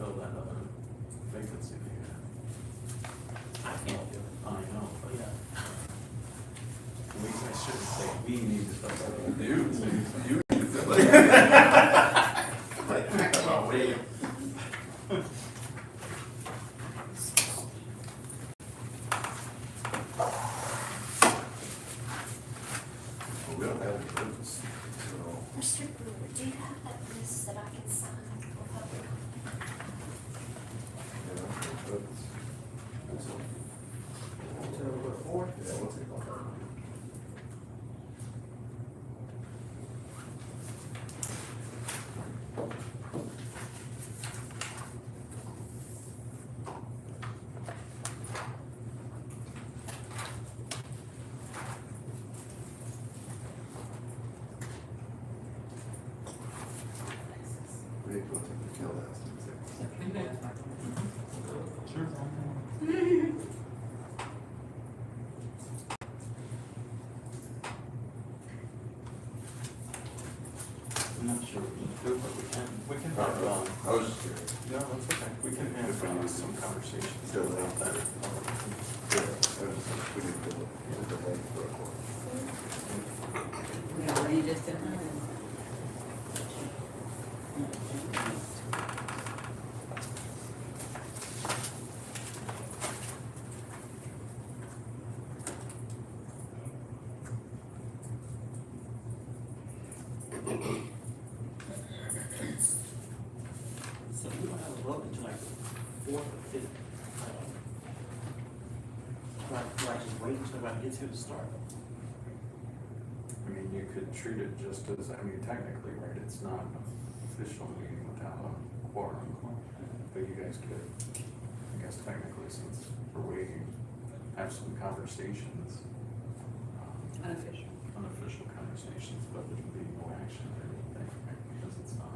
fill that other vacancy that you have. I can't do it. I know, but Yeah. I shouldn't say we need to fill that. You need to fill it. Come on, wait. We don't have any roots, so. Mr. Brewer, do you have that list that I can sign for public? Yeah, roots. So we're four? Yeah, what's it called? We need to go take the kill house. Sure. I'm not sure we can do it, but we can have, I was just curious. no, that's okay, we can have some conversations Sure. about that. Yeah, I was just, we need to go look at the lake for a quarter. Yeah, you just didn't know. So we don't have a vote until like the fourth or fifth. Do I just wait until I get here to start? I mean, you could treat it just as, I mean, technically, right, it's not an official meeting without a quorum, but you guys could, I guess technically, since we're waiting, have some conversations. Unofficial. Unofficial conversations, but there would be no action or anything, right, because it's not.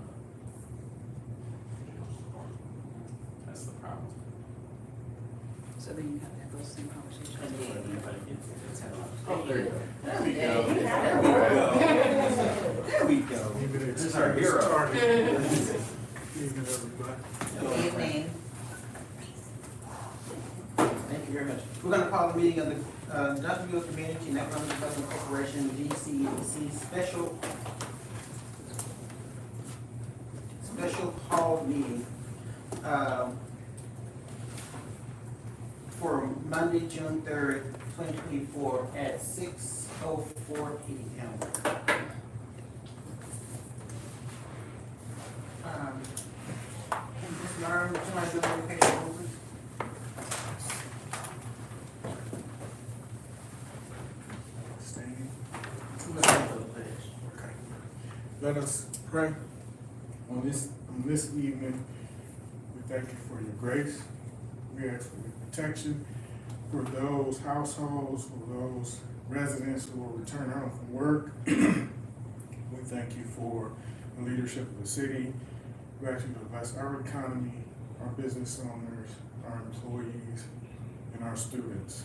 That's the problem. So then you have to have those same conversations. And then everybody gets it. Let's have a- Oh, there you go. There we go. There we go. There we go. This is our hero. Evening, everybody. Good evening. Thank you very much. We're gonna call the meeting of the Duncanville Community and Economic Development Corporation, DCEC, special call meeting, for Monday, June 3rd, 2024 at 6:04 p.m. Ms. Myron, would you mind doing the page over? Standing. Let's go for the pledge. Okay. Let us pray. On this evening, we thank you for your grace. We ask for your protection for those households, for those residents who will return home from work. We thank you for the leadership of the city. We ask you to bless our economy, our business owners, our employees, and our students.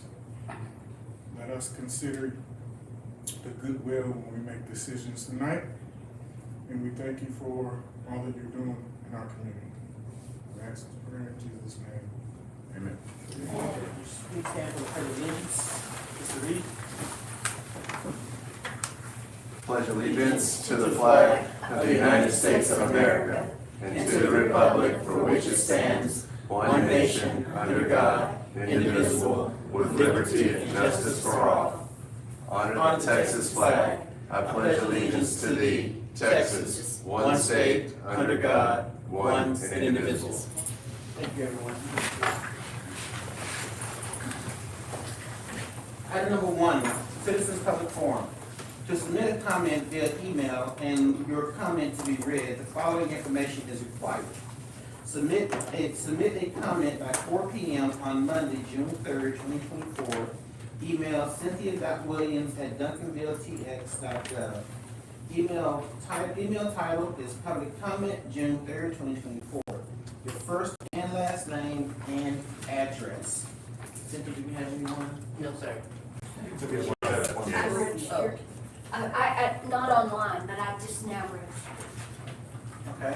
Let us consider the goodwill when we make decisions tonight. And we thank you for all that you're doing in our community. We ask this prayer in Jesus' name. Amen. Please stand for the pledge of allegiance. Mr. Reed. Pledge allegiance to the flag of the United States of America and to the republic for which it stands, one nation, under God, indivisible, with liberty and justice for all. Honor the Texas flag. I pledge allegiance to thee, Texas, one state, under God, one and indivisible. Thank you, everyone. Item number 1, citizens public forum. To submit a comment via email and your comment to be read, the following information is required. Submit a comment by 4 p.m. on Monday, June 3rd, 2024. Email cynthia.williams@duncanvilletx.gov. Email title is public comment, June 3rd, 2024. Your first and last name and address. Cynthia, do we have anyone? No, sir. I registered. I not online, but I just now registered. Okay.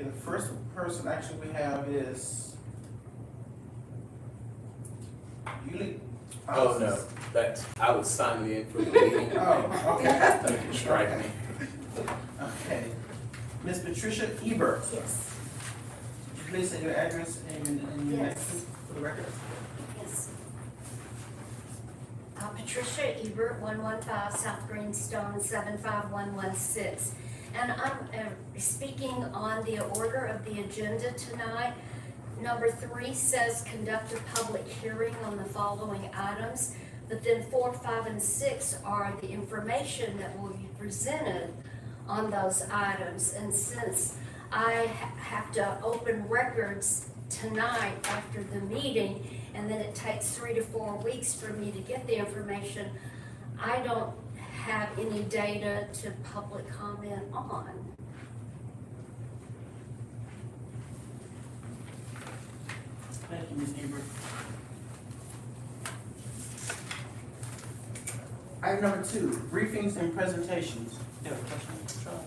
Okay, the first person actually we have is Yuli. Oh, no, that's, I was signing in for the meeting. Oh, okay. You can strike me. Okay. Ms. Patricia Ebert, Yes, would you please say your address and your Yes. name for the record? yes. Patricia Ebert, 115 South Greenstone, 75116. And I'm speaking on the order of the agenda tonight. Number 3 says conduct a public hearing on the following items, but then 4, 5, and 6 are the information that will be presented on those items. And since I have to open records tonight after the meeting, and then it takes 3 to 4 weeks for me to get the information, I don't have any data to public comment on. Thank you, Ms. Ebert. Item number 2, briefings and presentations. You have a question, Charles?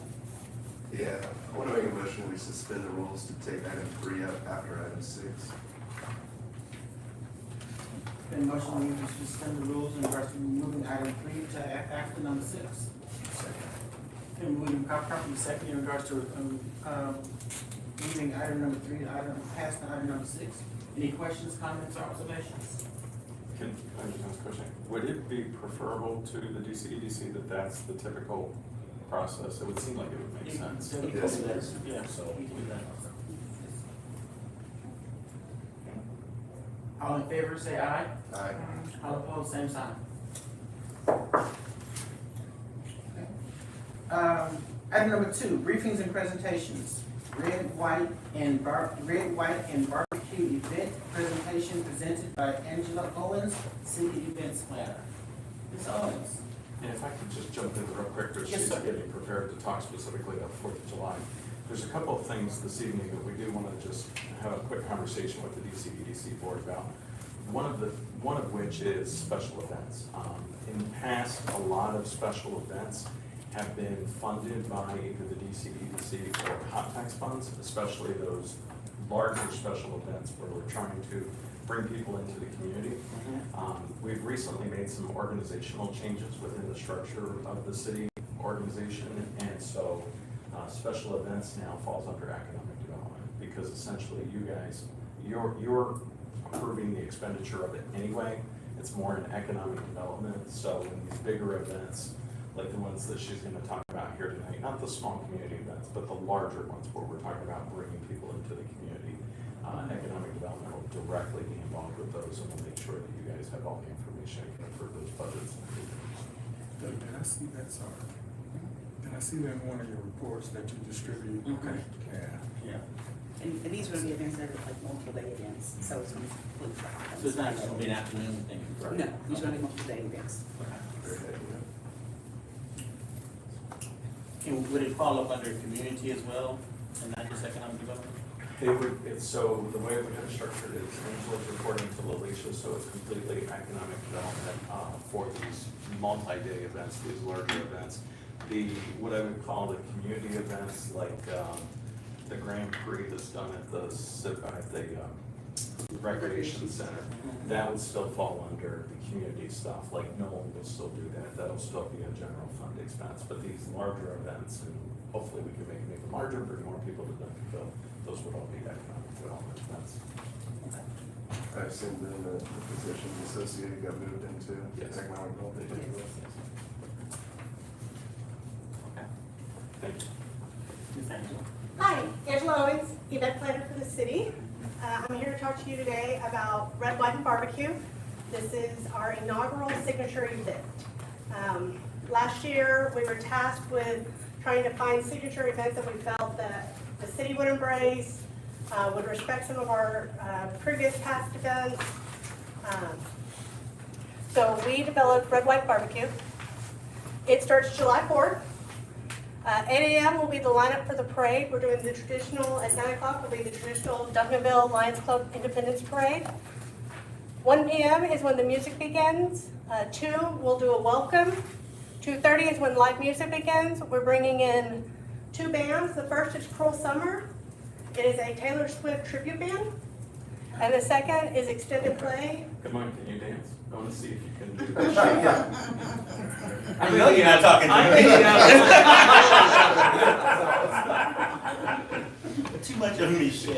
Yeah, I want to make a motion, we suspend the rules to take item 3 up after item 6. Been a motion to suspend the rules in regards to moving item 3 to after number 6. Been moving properly second in regards to moving item number 3 to past item number 6. Any questions, comments, or observations? Can I just ask a question? Would it be preferable to the DCEDC that that's the typical process? It would seem like it would make sense. So we can Yes, do that. please. Yeah, so we can do that. All in favor, say aye. Aye. All opposed, same sign. Item number 2, briefings and presentations. Red, white, and barbecue event presentation presented by Angela Owens, City Events Planner. Ms. Owens. And if I could just jump in real quick, because Yes, she's sir. getting prepared to talk specifically about 4th of July. There's a couple of things this evening that we do want to just have a quick conversation with the DCEDC board about. One of which is special events. In the past, a lot of special events have been funded by either the DCEDC or hot tax funds, especially those larger special events where we're trying to bring people into the community. We've recently made some organizational changes within the structure of the city organization, and so special events now falls under economic development, because essentially you guys, you're approving the expenditure of it anyway. It's more an economic development, so in these bigger events, like the ones that she's gonna talk about here tonight, not the small community events, but the larger ones where we're talking about bringing people into the community, economic development will directly be involved with those, and we'll make sure that you guys have all the information for those budgets. Did I see that, sorry? Did I see that in one of your reports that you distributed? Okay. Yeah. Yeah. And these are the events that are like multiple day events, so it's gonna include. So it's not just gonna be an afternoon thing? No, these are gonna be multiple day events. Great idea. Would it fall up under community as well, and not just economic development? So the way we have structured it is Angela's reporting to Lalisha, so it's completely economic development for these multi-day events, these larger events. What I would call the community events, like the Grand Prix that's done at the recreation center, that would still fall under the community stuff. Like Nolan will still do that, that'll still be a general fund expense. But these larger events, and hopefully we can make them even larger, bring more people to Duncanville, those would all be economic development events. I assume then the positions associated got moved into Yes. economic development. Thank you. Ms. Angela? Hi, Angela Owens, event planner for the city. I'm here to talk to you today about Red, White, and Barbecue. This is our inaugural signature event. Last year, we were tasked with trying to find signature events that we felt that the city would embrace, would respect some of our previous past events. So we developed Red, White, Barbecue. It starts July 4th. 8 a.m. will be the lineup for the parade. We're doing the traditional, at 9 o'clock will be the traditional Duncanville Lions Club Independence Parade. 1 p.m. is when the music begins. 2, we'll do a welcome. 2:30 is when live music begins. We're bringing in 2 bands. The first is Cruel Summer. It is a Taylor Swift tribute band. And the second is extended play. Come on, can you dance? I wanna see if you can do I that. know you're not talking to me. Too much of me, shit.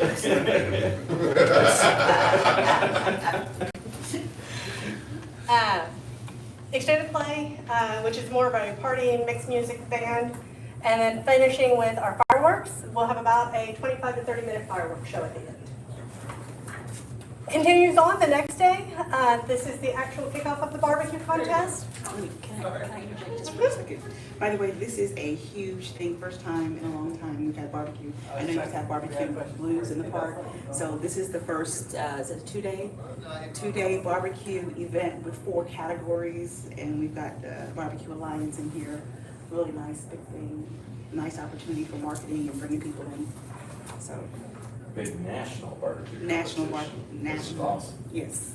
Extended play, which is more of a party mixed music band. And then finishing with our fireworks. We'll have about a 25 to 30-minute fireworks show at the end. Continues on the next day. This is the actual kickoff of the barbecue contest. Can I interject just for a second? By the way, this is a huge thing, first time in a long time we've had barbecue. I know you guys have barbecue blues in the park. So this is the first, is it a two-day barbecue event with 4 categories. And we've got Barbecue Alliance in here. Really nice, big thing. Nice opportunity for marketing and bringing people in. So, Big national barbecue. national, competition. This is national, awesome. yes.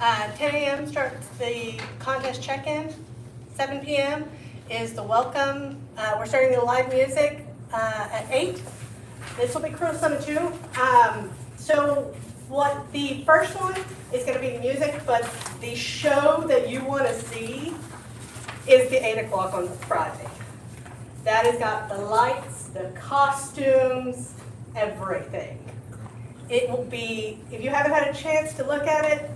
10 a.m. starts the contest check-in. 7 p.m. is the welcome. We're starting the live music at 8. This will be gruesome too. So what the first one is going to be music, but the show that you want to see is the 8 o'clock on Friday. That has got the lights, the costumes, everything. It will be, if you haven't had a chance to look at it,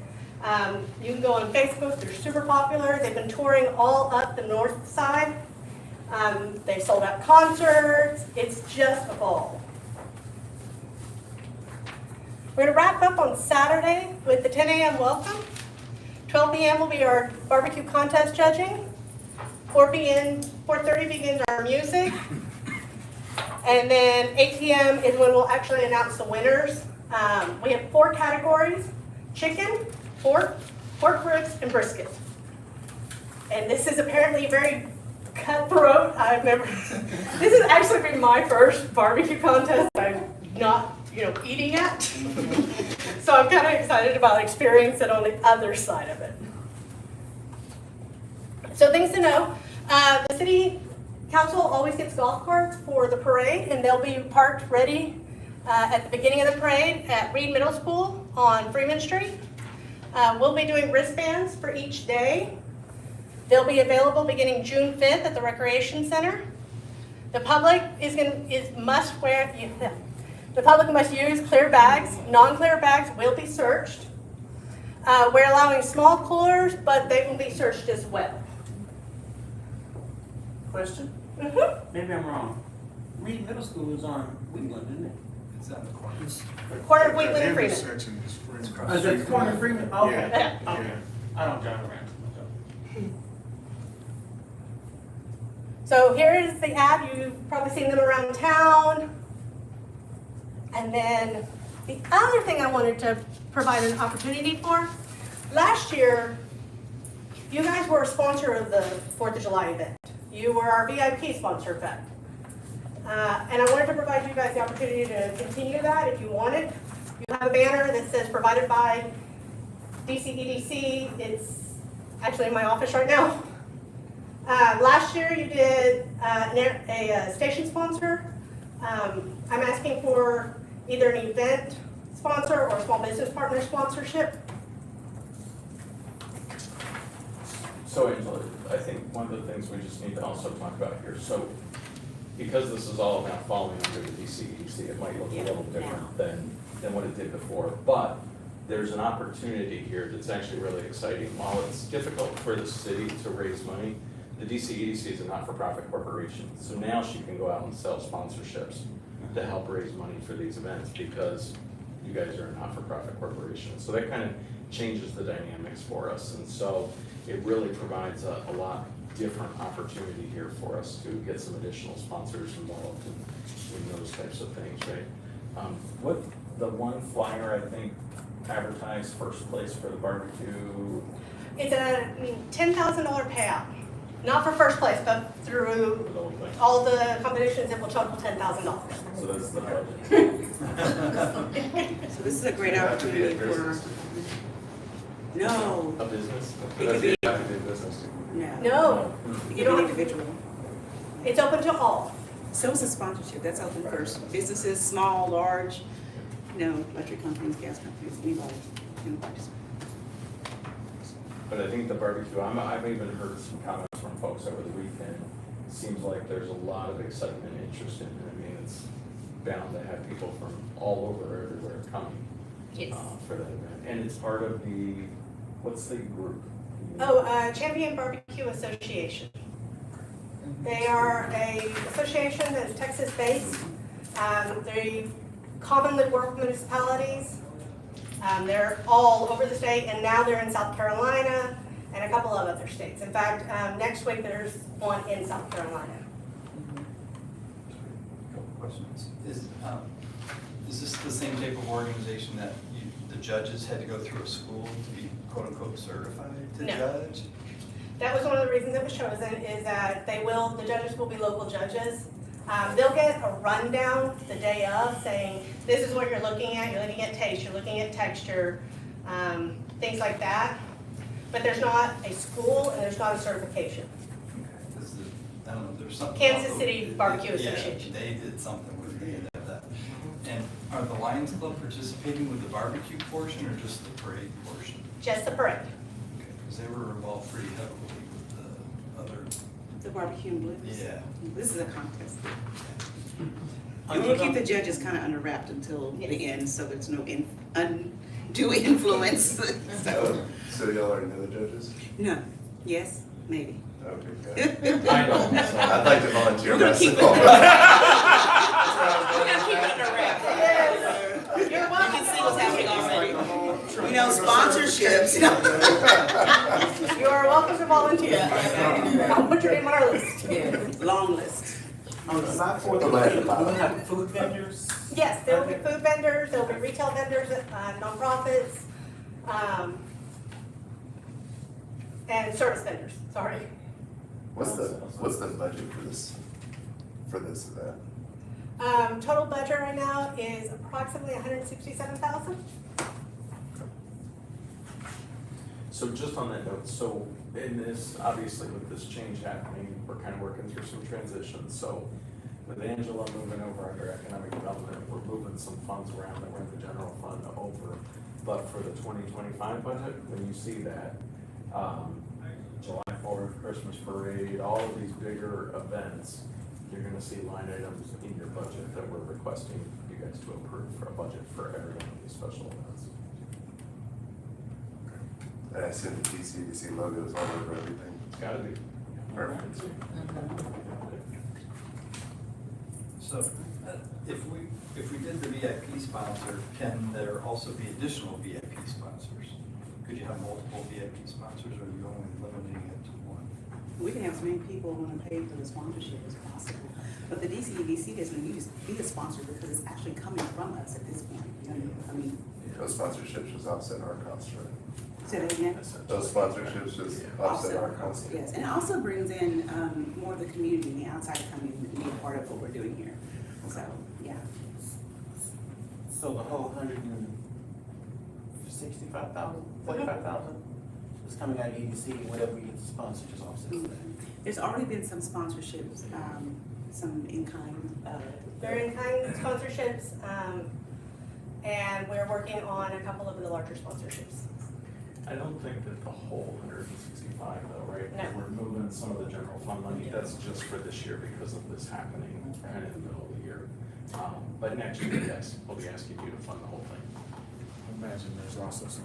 you can go on Facebook. They're super popular. They've been touring all up the north side. They've sold out concerts. It's just a ball. We're going to wrap up on Saturday with the 10 a.m. welcome. 12 p.m. will be our barbecue contest judging. 4:30 begins our music. And then 8 p.m. is when we'll actually announce the winners. We have 4 categories: chicken, pork ribs, and brisket. And this is apparently very cutthroat. This has actually been my first barbecue contest I'm not, eating at. So I'm kind of excited about experiencing it on the other side of it. So things to know, the city council always gets golf carts for the parade, and they'll be parked ready at the beginning of the parade at Reed Middle School on Freeman Street. We'll be doing wristbands for each day. They'll be available beginning June 5th at the Recreation Center. The public the public must use clear bags. Non-clear bags will be searched. We're allowing small coolers, but they will be searched as well. Question? Maybe I'm wrong. Reed Middle School is on Wheatland, isn't it? It's on the corner. Corner of Wheatland and Freeman. Intersection is Freeman. Oh, is it corner of Freeman? Okay. Yeah, Okay. yeah. I don't drive around. So here is the ad. You've probably seen them around town. And then the other thing I wanted to provide an opportunity for, last year, you guys were a sponsor of the 4th of July event. You were our VIP sponsor, in fact. And I wanted to provide you guys the opportunity to continue that if you wanted. You have a banner that says provided by DCEDC. It's actually in my office right now. Last year you did a station sponsor. I'm asking for either an event sponsor or a small business partner sponsorship. So Angela, I think one of the things we just need to also talk about here, so because this is all now falling under the DCEDC, it might look a little different than what it did before, but there's an opportunity here that's actually really exciting. While it's difficult for the city to raise money, the DCEDC is a not-for-profit corporation, so now she can go out and sell sponsorships to help raise money for these events because you guys are a not-for-profit corporation. So that kind of changes the dynamics for us, and so it really provides a lot different opportunity here for us to get some additional sponsors involved in those types of things, right? What, the one flyer, I think, advertised first place for the barbecue? It's a $10,000 payout. Not for first place, but For through the whole thing. all the competitions, it will total $10,000. So that's the budget. So this is a great opportunity for, no, A business? it could be, Have to do business. no, No, it you could be don't, individual. it's open to all. So is the sponsorship, that's open for businesses, small, large, electric companies, gas companies, anybody can participate. But I think the barbecue, I've even heard some comments from folks over the weekend. Seems like there's a lot of excitement and interest in it. I mean, it's bound to have people from all over everywhere coming Yes. for that event. And it's part of the, what's the group? Champion Barbecue Association. They are a association that is Texas-based. They commonly work with municipalities. They're all over the state, and now they're in South Carolina and a couple of other states. In fact, next week there's one in South Carolina. Couple questions. Is this the same type of organization that the judges had to go through a school to be quote-unquote certified to No. judge? That was one of the reasons it was chosen, is that the judges will be local judges. They'll get a rundown the day of saying, this is what you're looking at taste, you're looking at texture, things like that. But there's not a school and there's not a certification. Because I don't know, there's something. Kansas about City the- Barbecue yeah, Association. They did something where they had that. And are the Lions Club participating with the barbecue portion or just the parade portion? Just the parade. Because they were involved pretty heavily with the other, The barbecue and blues. yeah. This is a contest. And we'll keep the judges kind of under wrapped until the end, so there's no undue influence. So, So y'all already know the judges? no, yes, maybe. Okay, good. I don't, so. I'd like to volunteer We're gonna keep it. myself. We're gonna keep it under wraps. Yes. You're You welcome can to see what's happening volunteer. already. Sponsorships, You are welcome to volunteer. I'll put your name on our list. Yeah, long list. On the side for the, I'm glad you we'll have food vendors. Yes, there will be food vendors, there will be retail vendors, nonprofits, and service vendors, sorry. What's the budget for this event? Total budget right now is approximately $167,000. So just on that note, so in this, obviously with this change happening, we're kind of working through some transitions. So with Angela moving over under economic development, we're moving some funds around that were in the general fund over. But for the 2025 budget, when you see that, July 4th, Christmas parade, all of these bigger events, you're gonna see line items in your budget that we're requesting you guys to approve for a budget for every one of these special events. And I assume the DCDC logo is all over everything. It's gotta be. Perfect. So if we did the VIP sponsor, can there also be additional VIP sponsors? Could you have multiple VIP sponsors or are you only limiting it to one? We can have as many people want to pay for the sponsorship as possible. But the DCEDC doesn't need to be a sponsor because it's actually coming from us at this point. I mean, Those sponsorships just offset our costs, right? say that again? Those sponsorships just offset our costs. Yes, and it also brings in more of the community, the outside coming to be a part of what we're doing here. So, yeah. So the whole 45,000 is coming out of EDC, whatever we get the sponsor just offsets that. There's already been some sponsorships, some in-kind. They're in-kind sponsorships, and we're working on a couple of the larger sponsorships. I don't think that the whole 165 though, right? No. We're moving some of the general fund money, that's just for this year because of this happening kind of in the middle of the year. But next year, yes, we'll be asking you to fund the whole thing. I imagine there's also some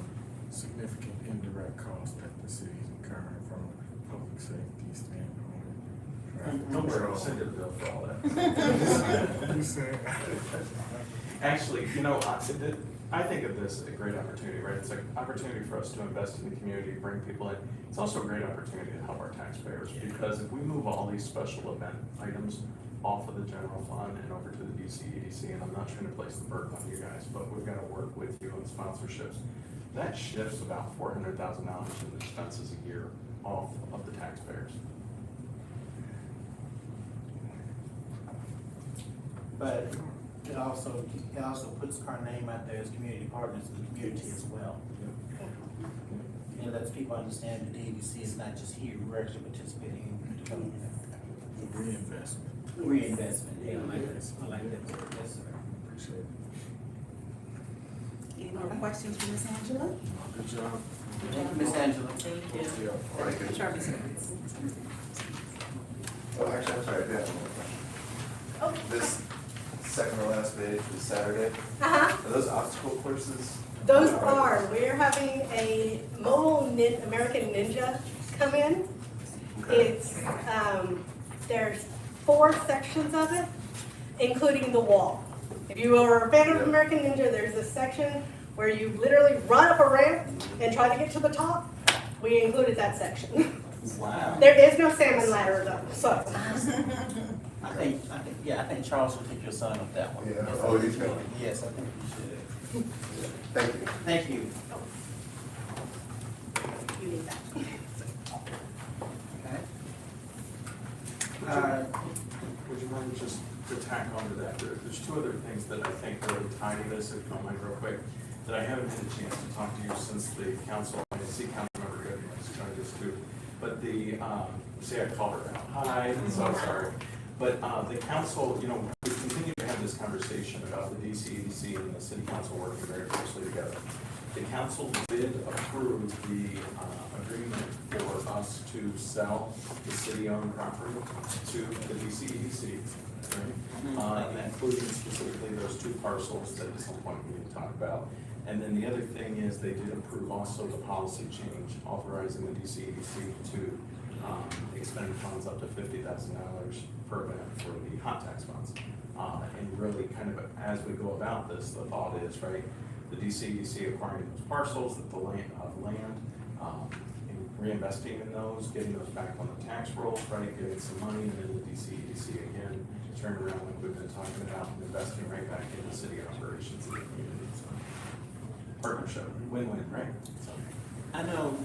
significant indirect costs that the city's incurring from a public safety standpoint. traffic Don't worry, I'll control. send you the bill for all that. You said. Actually, I think of this as a great opportunity, right? It's an opportunity for us to invest in the community, bring people in. It's also a great opportunity to help our taxpayers, because if we move all these special event items off of the general fund and over to the DCEDC, and I'm not trying to place the burden on you guys, but we've got to work with you on sponsorships. That shifts about $400,000 in expenses a year off of the taxpayers. But it also puts our name out there as community partners in the community as well. And lets people understand that the EDC is not just here, we're actually participating in development. The reinvestment. Reinvestment, yeah, I like that, I like that, word. Yes, sir. Appreciate it. Any more questions for Ms. Angela? Good job. Thank you, Ms. Angela. All right, good. Sure, Ms. Oh, actually, I'm sorry, I do have one more question. This second to last page is Saturday. Uh-huh. Are those obstacle courses? Those are, we're having a American Ninja come in. Okay. It's, there's 4 sections of it, including the wall. If you are a fan of Yeah. American Ninja, there's a section where you literally run up a ramp and try to get to the top. We included that section. Wow. There is no salmon ladder though, so. I think Charles will take your son up that one. Yeah. Yes, Oh, I think he's you going. should. Yes, I think you should. Thank you. Thank you. You need that. Okay. Would you mind just to tack onto that, there's 2 other things that I think really tie to this, if you don't mind real quick, that I haven't had a chance to talk to you since the council, I see council member Goodman is trying to just do, but the, see I called her out, hi, I'm so sorry. But the council, you know, we continue to have this conversation about the DCEDC and the city council working very closely together. The council did approve the agreement for us to sell the city-owned property to the DCEDC, right? Including specifically those 2 parcels that at some point we need to talk about. And then the other thing is they did approve also the policy change authorizing the DCEDC to expend funds up to $50,000 per event for the hot tax funds. And really kind of as we go about this, the thought is, right, the DCEDC acquiring those parcels, that the land, and reinvesting in those, getting those back on the tax rolls, right, getting some money, and then the DCEDC again, turn around like we've been talking about, and investing right back in the city operations and the community. So, partnership, win-win, right? So, I know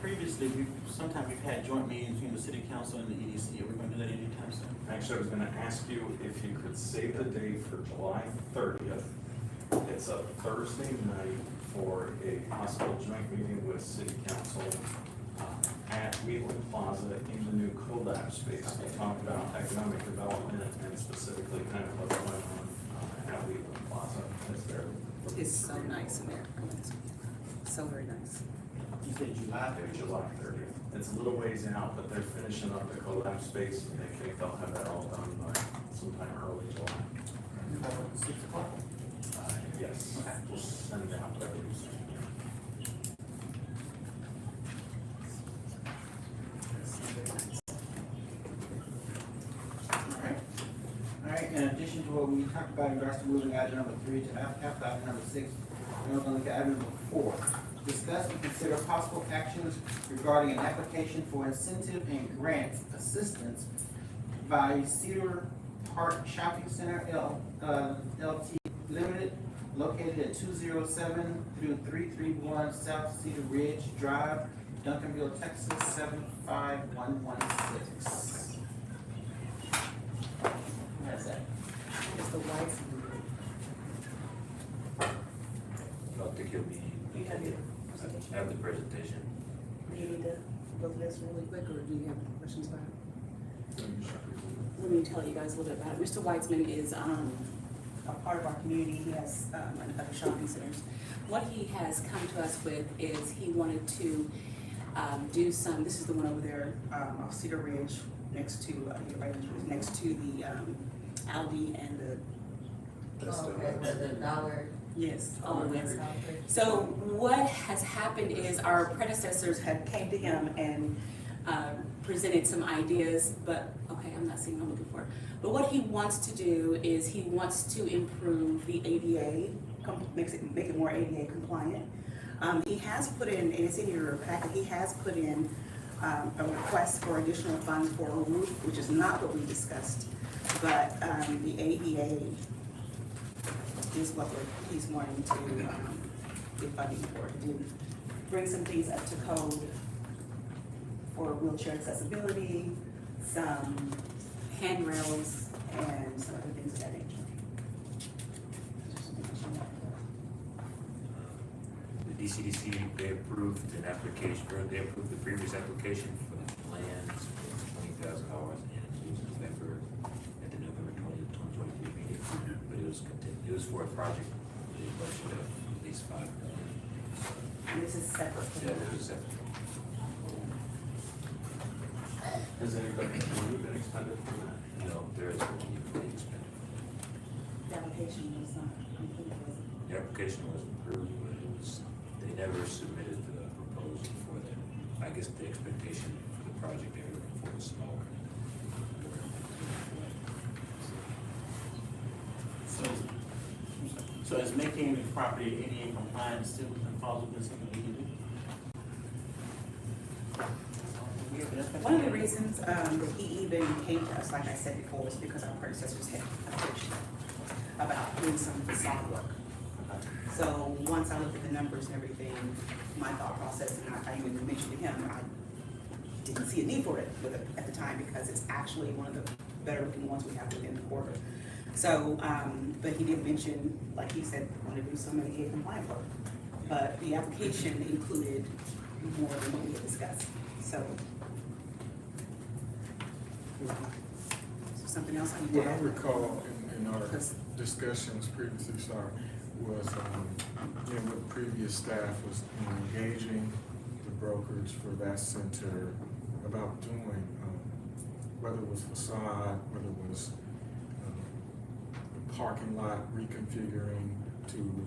previously, sometimes we've had joint meetings between the city council and the EDC. Are we going to do that anytime soon? actually, I was gonna ask you if you could save the date for July 30th. It's a Thursday night for a possible joint meeting with city council at Wheatland Plaza in the new collab space. We'll talk about economic development and specifically kind of what's going on at Wheatland Plaza. It's so nice in there. So very nice. You said July 30th? July 30th. It's a little ways out, but they're finishing up the collab space and they think they'll have that all done by sometime early July. 6 o'clock? Yes, Okay. we'll send out whatever you send. All right, in addition to what we talked about in regards to moving item number 3 to after item number 6, we're going to look at item number 4. Discuss and consider possible actions regarding an application for incentive and grant assistance by Cedar Park Shopping Center LT Limited, located at 207 through 331 South Cedar Ridge Drive, Duncanville, Texas 75116. Where's that? It's the whites. I don't think you'll be, You have your I have the presentation. Do you need to go through this really quick, or do you have questions about it? Let me tell you guys a little bit about it. Mr. Weitzman is a part of our community. He has other shopping centers. What he has come to us with is he wanted to do some, this is the one over there off Cedar Ridge, next to, next to the Aldi and the dollar. yes, all of them. So what has happened is our predecessors had came to him and presented some ideas, but, okay, I'm not seeing what I'm looking for. But what he wants to do is he wants to improve the ADA, make it more ADA compliant. He has put in, and it's in your packet, he has put in a request for additional funds for a roof, which is not what we discussed, but the ADA is what he's wanting to get funding for, to bring some things up to code for wheelchair accessibility, some handrails, and some other things of that nature. The DCDC, they approved an application, or they approved the previous application for the plans for $20,000 and it was member at the was for a project, a budget of at least $5 million. And this is separate from Yeah, that. it was separate. Has anybody been expended from that? No, there is no even expended. The application was not complete, was it? The application was approved, but it was, they never submitted the proposal for that. I guess the expectation for the project they were looking for was smaller. So is maintaining the property ADA compliant still falls within something we can do? One of the reasons that he even came to us, like I said before, was because our predecessors had approached him about doing some facade work. So once I looked at the numbers and everything, my thought process, and I even mentioned to him, I didn't see a need for it at the time because it's actually one of the better looking ones we have within the quarter. So, but he did mention, like he said, want to do some ADA compliant work. But the application included more than what we had discussed, so. Something else I need to What I add? recall in our Because- discussions previously, sorry, was, with previous staff was engaging the brokerage for that center about doing, whether it was facade, whether it was the parking lot reconfiguring to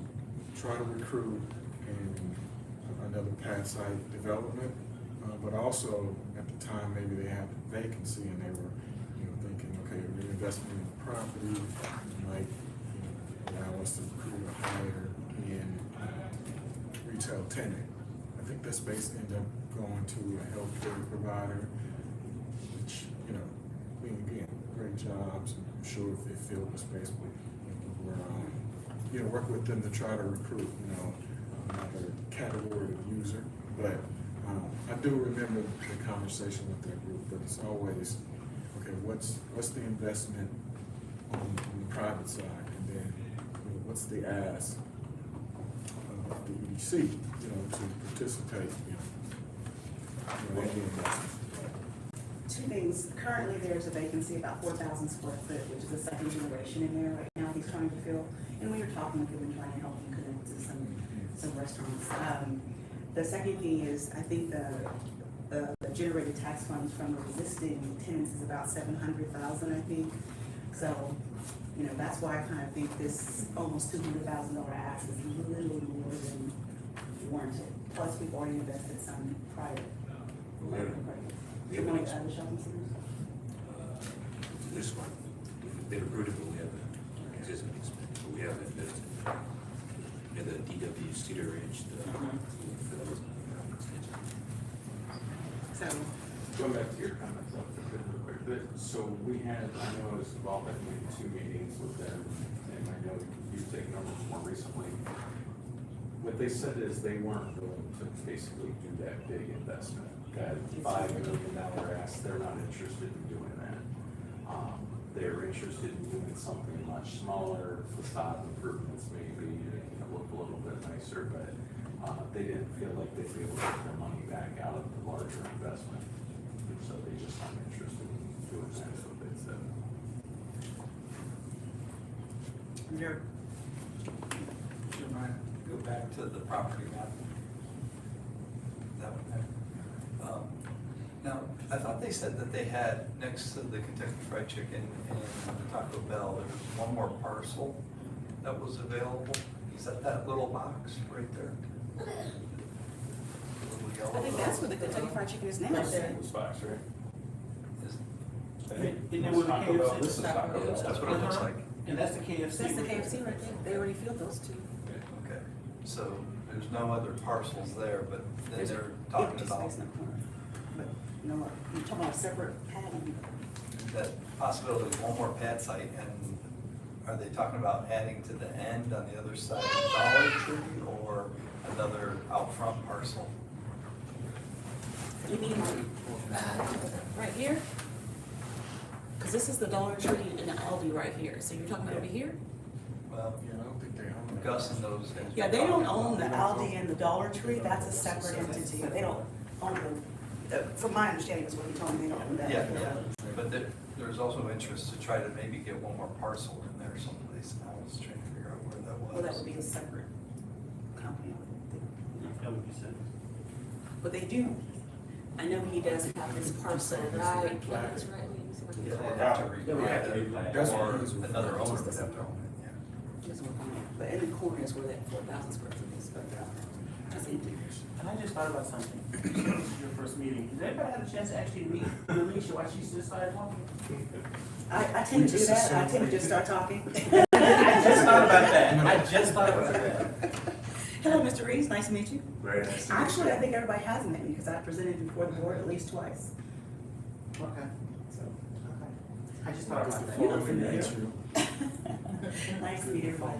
try to recruit in another pad site development. But also, at the time, maybe they had vacancy and they were, thinking, okay, reinvestment in the property might, allow us to recruit a higher end retail tenant. I think that space ended up going to a healthcare provider, which, again, great jobs. I'm sure if they filled the space, but we're, work with them to try to recruit, another category of user. But I do remember the conversation with that group, but it's always, okay, what's the investment on the private side, and then what's the ask of the EDC, to participate, in the investment. Two things, currently there's a vacancy about 4,000 square foot, which is the second generation in there right now he's trying to fill. And we were talking with him and trying to help him connect to some restaurants. The second thing is, I think the generated tax funds from the existing tenants is about 700,000, I think. So, that's why I kind of think this almost $200,000 ask is a little more than warranted. Plus, we've already invested some prior. You want to add the shopping centers? This one, they've approved it, but we haven't, existing expense, but we haven't invested. Yeah, the DW Cedar Ridge, for those extension. So, Going back to your comments, real quick, so we had, I know I was involved in maybe 2 meetings with them, and I know you've taken over more recently. What they said is they weren't willing to basically do that big investment, that $5 million ask, they're not interested in doing that. They're interested in doing something much smaller, facade improvements maybe, look a little bit nicer, but they didn't feel like they'd be able to get their money back out of the larger investment. So they just aren't interested in doing that, is what they said. Jared? Do you mind, go back to the property map? That one there. Now, I thought they said that they had, next to the Kentucky Fried Chicken and the Taco Bell, there was one more parcel that was available. Is that little box right there? Little yellow I think that's where the Kentucky Fried Chicken is now. Right there. This box, right? Is- Isn't that where the Taco Bell, KFC? this is Taco Bell. That's what it looks like. And that's the KFC. That's the KFC right there. They already filled those two. Okay, so there's no other parcels there, but then they're talking Empty about space in the corner. But, you're talking about a separate pad. that possibility of one more pad site, and are they talking about adding to the end on the other side of Dollar Tree, or another out front parcel? You mean, right here? Because this is the Dollar Tree and the Aldi right here. So you're talking about over here? Well, Yeah, I don't think they own that. Gus and those guys. Yeah, they don't own the Aldi and the Dollar Tree. That's a separate entity. They don't own them. From my understanding, is what he told me, they don't own that. Yeah, but there's also interest to try to maybe get one more parcel in there someplace, and I was trying to figure out Well, that would be a separate company. That would be said. But they do, I know he does have this parcel, right? Yeah, they'd have to Yeah, we have to replat, That's or what he's- another owner would have to own it, yeah. Doesn't work on it. But in the corner is where that 4,000 square foot is, but that's empty. And I just thought about something. This is your first meeting. Did everybody have a chance to actually meet Alicia while she just started talking? I tend to do that, I tend to just start talking. I just thought about that. I just thought about that. Hello, Mr. Reeves, nice to meet you. Very nice to meet you. Actually, I think everybody has met me because I presented before the board at least twice. Okay, So, okay. I just thought about that. you look familiar. Nice to meet everybody.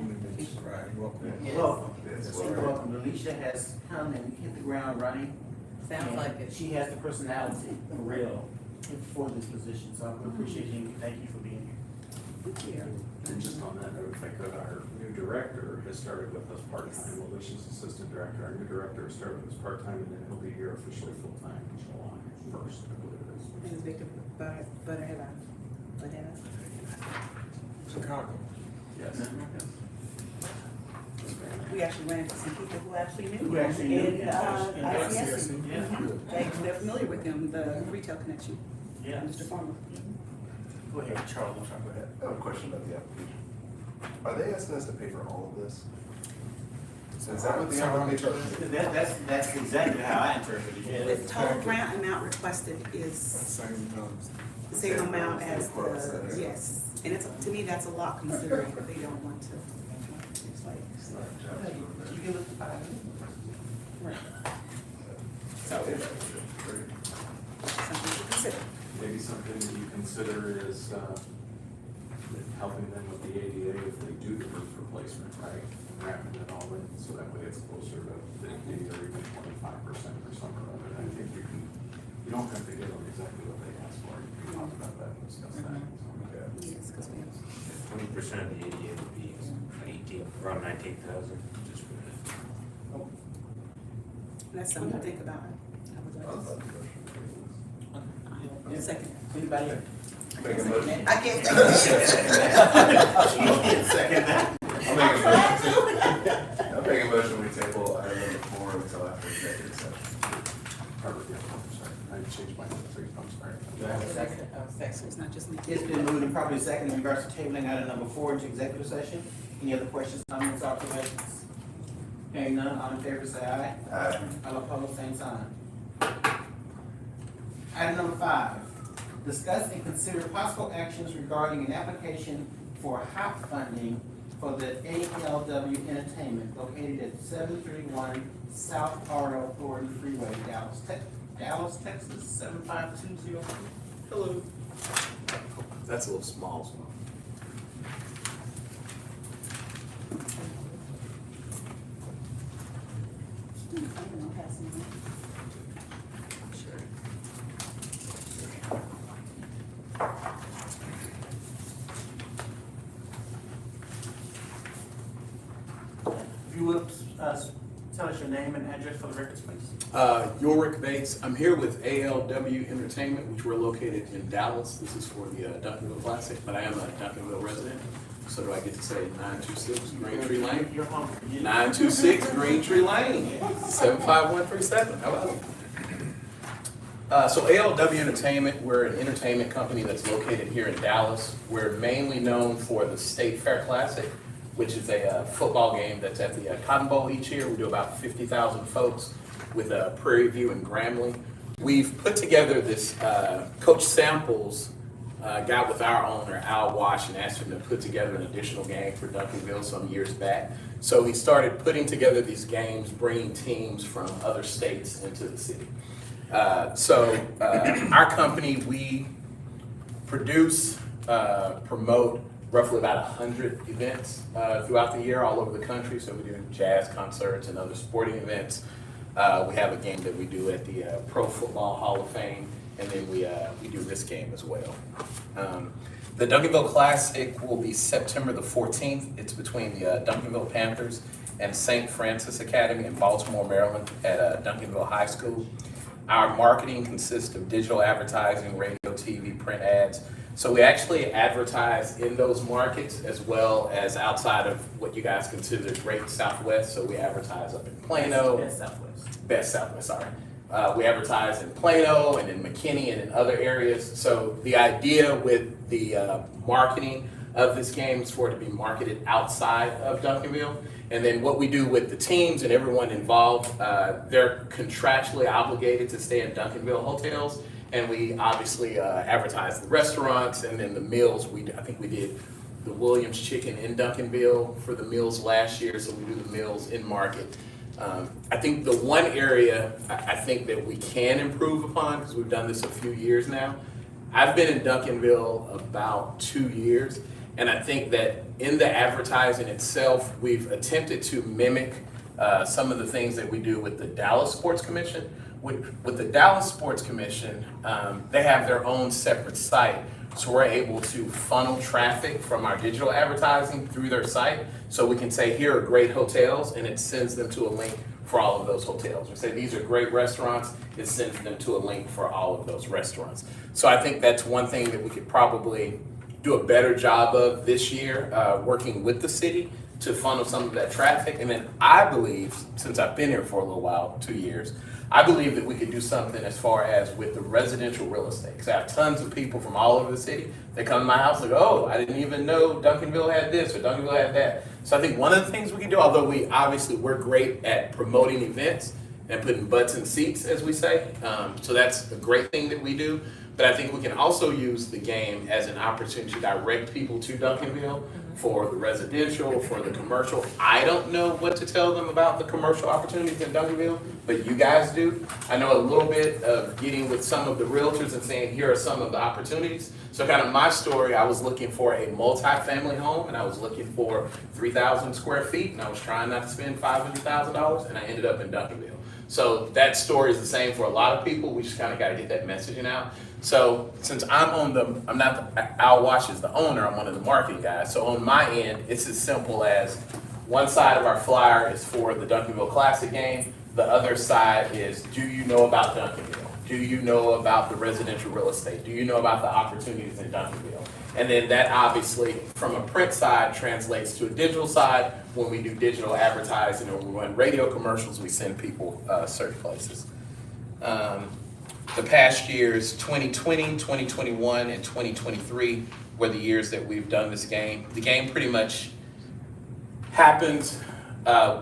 Right, you're welcome. You're welcome. Yes, You're welcome. Alicia has come and hit the ground running. Sounds like it. She has the personality for real for this position, so I appreciate you. Thank you for being here. Thank you. And just on that note, if I could, our new director has started with us part-time, Alicia's assistant director. Our new director has started with us part-time, and then he'll be here officially full-time July 1st, I believe it is. And it's Victor Butterhead. Chicago. Yes. We actually ran into some people who actually knew Who him actually knew in, him. ICSC. Yeah. They're familiar with him, the retail connection, Yeah. Mr. Farmer. Go ahead, Charles, I'm sorry, go ahead. I have a question about the application. Are they asking us to pay for all of this? Is that what the application is? That's exactly how I interpreted it. The total grant amount requested is Same, the same amount as the, yes. And it's, to me, that's a lot considering that they don't want to. It's like, You give us the five. right, Okay. something to consider. Maybe something that you consider is, helping them with the ADA if they do the roof replacement, right? Wrapping it all in, so that way it's closer to 50 or even 25% or something of it. I think you don't have to give them exactly what they asked for. You can talk about that and discuss that. Yes, because we have. 20% of the ADA would be 18, around 19,000, just for that. That's something to think about. I would like to see. Second. Anybody? Make a motion. I can't. Second that. I'll make a motion, we table item number 4 until after executive session. Perfect, yeah, I'm sorry. I changed my notes, I'm sorry. Do I have a second? So it's not just me. It's been moved and probably second in regards to tabling item number 4 into executive session. Any other questions, comments, observations? Hearing none, all in favor say aye. Aye. All opposed, same sign. Item number 5, discuss and consider possible actions regarding an application for HOP funding for the ALW Entertainment located at 731 South Aro Authority Freeway, Dallas, Texas, 75202. Hello. That's a little small. If you would, tell us your name and address for the records, please. Yorick Bates. I'm here with ALW Entertainment, which we're located in Dallas. This is for the Duncanville Classic, but I am a Duncanville resident. So do I get to say 926 Green Tree Lane? You're home. 926 Green Tree Lane, 75137. How about it? So ALW Entertainment, we're an entertainment company that's located here in Dallas. We're mainly known for the State Fair Classic, which is a football game that's at the Cotton Bowl each year. We do about 50,000 folks with Prairie View and Grambling. We've put together this, Coach Samples got with our owner, Al Wash, and asked him to put together an additional game for Duncanville some years back. So he started putting together these games, bringing teams from other states into the city. Our company, we produce, promote roughly about 100 events throughout the year all over the country. So we do jazz concerts and other sporting events. We have a game that we do at the Pro Football Hall of Fame, and then we do this game as well. The Duncanville Classic will be September the 14th. It's between the Duncanville Panthers and St. Francis Academy in Baltimore, Maryland at Duncanville High School. Our marketing consists of digital advertising, radio, TV, print ads. So we actually advertise in those markets as well as outside of what you guys consider the Great Southwest. So we advertise up in Plano. Best Southwest. Best Southwest, sorry. We advertise in Plano and in McKinney and in other areas. So the idea with the marketing of this game is for it to be marketed outside of Duncanville. And then what we do with the teams and everyone involved, they're contractually obligated to stay in Duncanville hotels. And we obviously advertise the restaurants and then the meals. I think we did the Williams Chicken in Duncanville for the meals last year, so we do the meals in market. I think the one area I think that we can improve upon, because we've done this a few years now, I've been in Duncanville about 2 years, and I think that in the advertising itself, we've attempted to mimic some of the things that we do with the Dallas Sports Commission. With the Dallas Sports Commission, they have their own separate site, so we're able to funnel traffic from our digital advertising through their site. So we can say, here are great hotels, and it sends them to a link for all of those hotels. We say, these are great restaurants, it sends them to a link for all of those restaurants. So I think that's one thing that we could probably do a better job of this year, working with the city to funnel some of that traffic. And then I believe, since I've been here for a little while, 2 years, I believe that we could do something as far as with the residential real estate. Because I have tons of people from all over the city that come to my house like, oh, I didn't even know Duncanville had this or Duncanville had that. So I think one of the things we can do, although we're great at promoting events and putting butts in seats, as we say. So that's a great thing that we do. But I think we can also use the game as an opportunity to direct people to Duncanville for the residential, for the commercial. I don't know what to tell them about the commercial opportunities in Duncanville, but you guys do. I know a little bit of getting with some of the realtors and saying, here are some of the opportunities. So kind of my story, I was looking for a multi-family home, and I was looking for 3,000 square feet, and I was trying not to spend $500,000, and I ended up in Duncanville. So that story is the same for a lot of people. We just kind of got to get that messaging out. So since I'm not Al Wash is the owner, I'm one of the marketing guys. So on my end, it's as simple as one side of our flyer is for the Duncanville Classic game. The other side is, do you know about Duncanville? Do you know about the residential real estate? Do you know about the opportunities in Duncanville? And then that obviously, from a print side, translates to a digital side. When we do digital advertising or we run radio commercials, we send people certain places. The past years, 2020, 2021, and 2023 were the years that we've done this game. The game pretty much happens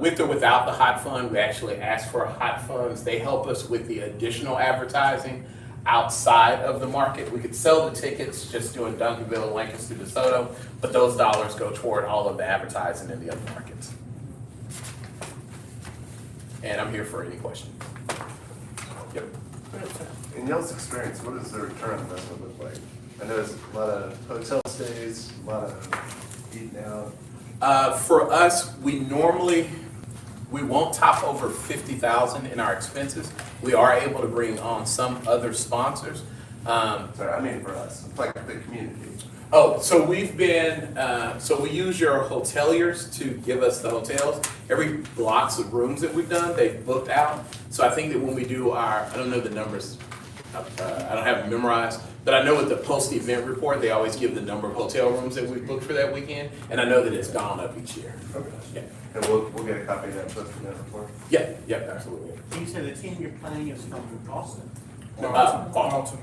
with or without the hot fund. We actually ask for hot funds. They help us with the additional advertising outside of the market. We could sell the tickets just doing Duncanville, Lancaster, DeSoto, but those dollars go toward all of the advertising in the other markets. And I'm here for any questions. Yep. In y'all's experience, what does the return on investment look like? I know there's a lot of hotel stays, a lot of eating out. For us, we won't top over 50,000 in our expenses. We are able to bring on some other sponsors. Sorry, I mean for us, like the community. Oh, so we've been, so we use your hoteliers to give us the hotels. Every blocks of rooms that we've done, they've booked out. So I think that when we do I don't know the numbers, I don't have them memorized, but I know with the post-event report, they always give the number of hotel rooms that we booked for that weekend, and I know that it's gone up each year. Okay. Yeah, And we'll get a copy of that post-event report. yeah, absolutely. You said the team you're playing is from Boston? Baltimore.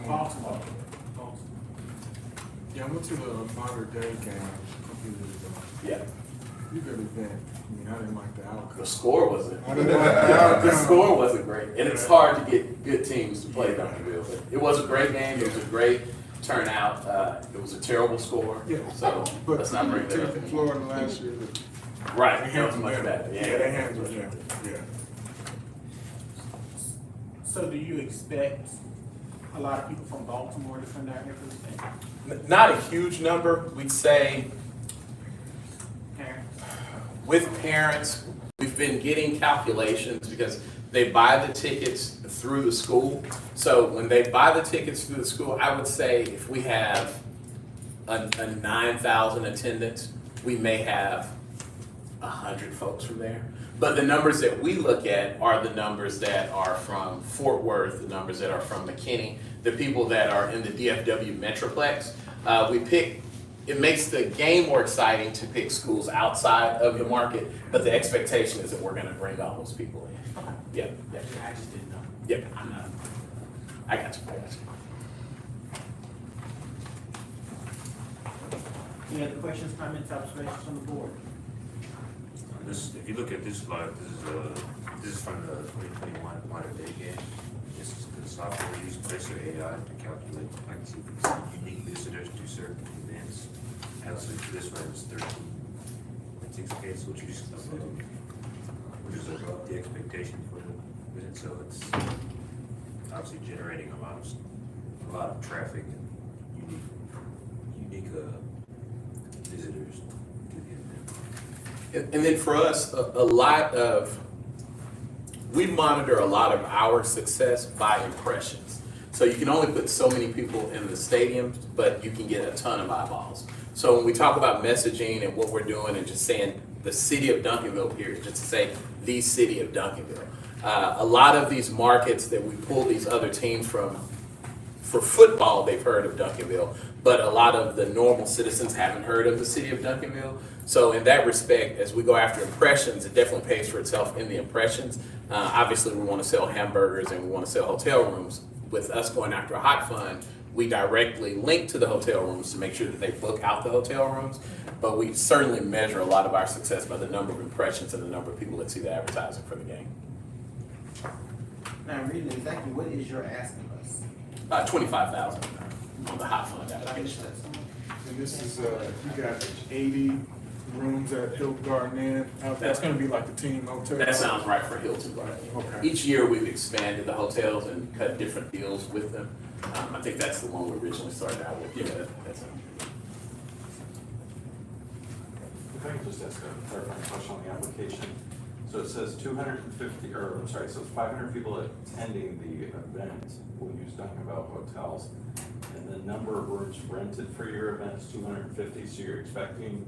Baltimore. Yeah, I went to the Modern Day game a couple years ago. Yeah, You good event. I mean, I didn't like the outcome. the score wasn't. I didn't like the outcome. The score wasn't great, and it's hard to get good teams to play Duncanville. But it was a great game. It was a great turnout. It was a terrible score. Yeah. So But let's not bring that up. Tennessee, Florida last year. Right. They That was handled much that. better. Yeah, they handled it, yeah. So do you expect a lot of people from Baltimore to come down here for this thing? Not a huge number. We'd say Parents? with parents, we've been getting calculations because they buy the tickets through the school. So when they buy the tickets through the school, I would say if we have a 9,000 attendance, we may have 100 folks from there. But the numbers that we look at are the numbers that are from Fort Worth, the numbers that are from McKinney, the people that are in the DFW Metroplex. It makes the game more exciting to pick schools outside of the market, but the expectation is that we're gonna bring all those people in. Yeah, yeah, I just didn't know. yeah. I got you. Any other questions, comments, observations on the board? This, if you look at this slide, this is from the 2021 modern day game. This is the software used Tracer AI to calculate, like, see if it's unique visitors to certain events. Actually, this one is 13.6K, so what you just uploaded, which is above the expectation for the visit, so it's obviously generating a lot of traffic and unique visitors to the event. And then for us, we monitor a lot of our success by impressions. So you can only put so many people in the stadiums, but you can get a ton of eyeballs. So when we talk about messaging and what we're doing and just saying the city of Duncanville period, just to say the city of Duncanville. A lot of these markets that we pull these other teams from, for football, they've heard of Duncanville, but a lot of the normal citizens haven't heard of the city of Duncanville. So in that respect, as we go after impressions, it definitely pays for itself in the impressions. Obviously, we want to sell hamburgers and we want to sell hotel rooms. With us going after a hot fund, we directly link to the hotel rooms to make sure that they book out the hotel rooms. But we certainly measure a lot of our success by the number of impressions and the number of people that see the advertising for the game. Now, reading exactly what is your asking us? 25,000 on the hot fund application. And this is, you got 80 rooms at Hilton Garden Inn. That's gonna be like the team hotel. That sounds right for Hilton Garden. Okay. Each year we've expanded the hotels and cut different deals with them. I think that's the one we originally started out with. Yeah, that's it. If I could just ask a clarifying question on the application. So it says 250, or I'm sorry, so 500 people attending the event will use Duncanville hotels. And the number of rooms rented for your event is 250, so you're expecting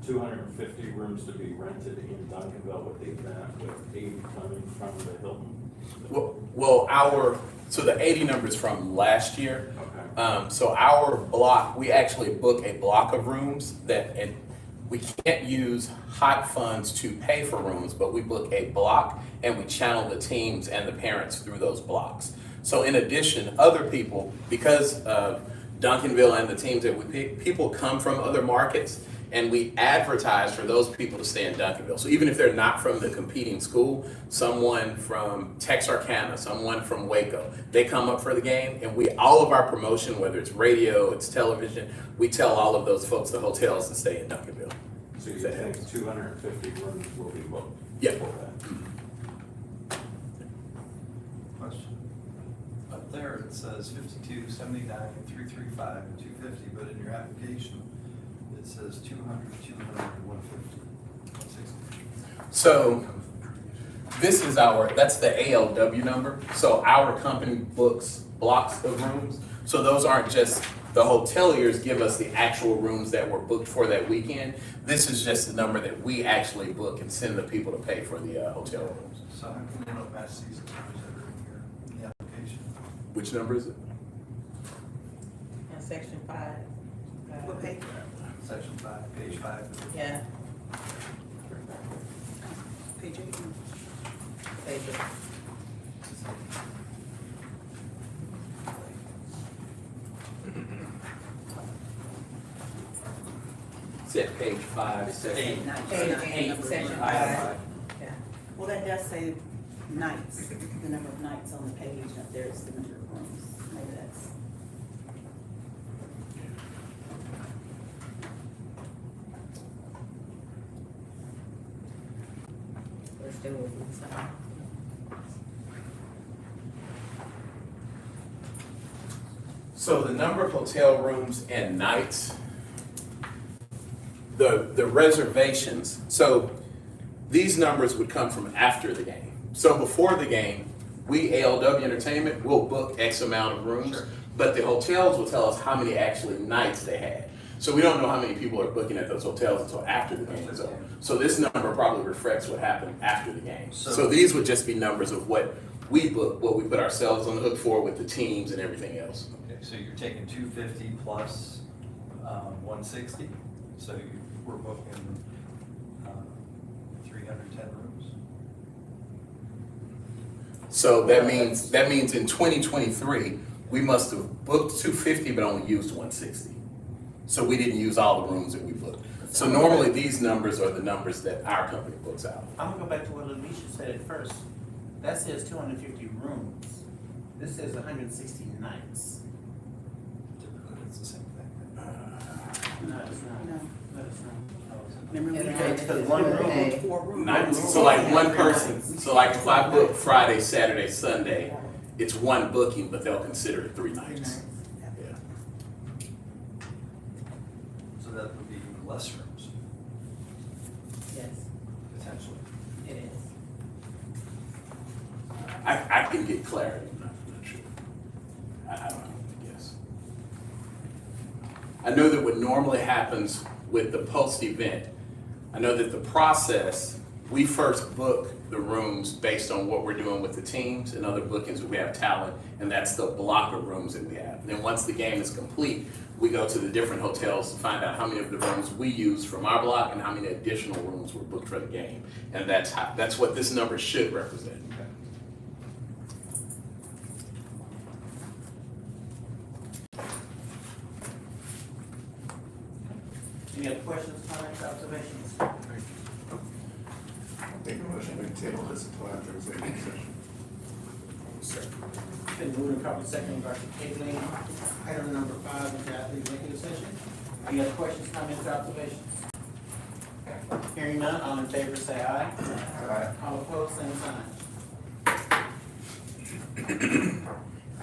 250 rooms to be rented in Duncanville with the event, with 80 coming from the Hilton? So the 80 numbers from last year. Okay. So our block, we actually book a block of rooms and we can't use hot funds to pay for rooms, but we book a block and we channel the teams and the parents through those blocks. So in addition, other people, because of Duncanville and the teams that we pick, people come from other markets and we advertise for those people to stay in Duncanville. So even if they're not from the competing school, someone from Texarkana, someone from Waco, they come up for the game and all of our promotion, whether it's radio, it's television, we tell all of those folks the hotels to stay in Duncanville. So you think 250 rooms will be booked? Yeah. For that? Question. Up there, it says 52, 79, 335, and 250, but in your application, it says 200, 200, 150, 160. So this is that's the ALW number. So our company books blocks of rooms. So those aren't just the hoteliers give us the actual rooms that were booked for that weekend. This is just the number that we actually book and send the people to pay for the hotel rooms. So how can you not match these numbers that are in here in the application? Which number is it? In section 5. What page? Section 5, page 5. Yeah. Page 8. Page 8. It's at page 5, section. Section 5. Yeah. Well, that does say nights, the number of nights on the page up there is the number of rooms. Maybe that's. We're still with this. So the number of hotel rooms and nights, the reservations, so these numbers would come from after the game. So before the game, we, ALW Entertainment, will book X amount of rooms, but the hotels will tell us how many actually nights they had. So we don't know how many people are booking at those hotels until after the game is over. So this number probably reflects what happened after the game. So these would just be numbers of what we book, what we put ourselves on the hook for with the teams and everything else. Okay, so you're taking 250 plus 160, so we're booking 310 rooms. So that means in 2023, we must have booked 250 but only used 160. So we didn't use all the rooms that we booked. So normally these numbers are the numbers that our company books out. I'm gonna go back to what Alicia said at first. That says 250 rooms. This says 160 nights. Typically, it's the same thing. No, it's not. No. No, it's not. Remember we Okay, had because one room, 4 rooms. Nights. So like one person, so like if I book Friday, Saturday, Sunday, it's one booking, but they'll consider it 3 nights. Yeah. So that would be even less rooms, yes, potentially. it is. I can get clarity, I'm not sure. I don't know, yes. I know that what normally happens with the post-event, I know that the process, we first book the rooms based on what we're doing with the teams and other bookings that we have talent, and that's the block of rooms that we have. And then once the game is complete, we go to the different hotels to find out how many of the rooms we use from our block and how many additional rooms were booked for the game. And that's what this number should represent. Any other questions, comments, observations? Make a motion to table this until after executive session. Been moved and properly seconded by tabling item number 5 into the executive session. Any other questions, comments, observations? Hearing none, all in favor say aye. Aye. All opposed, same sign.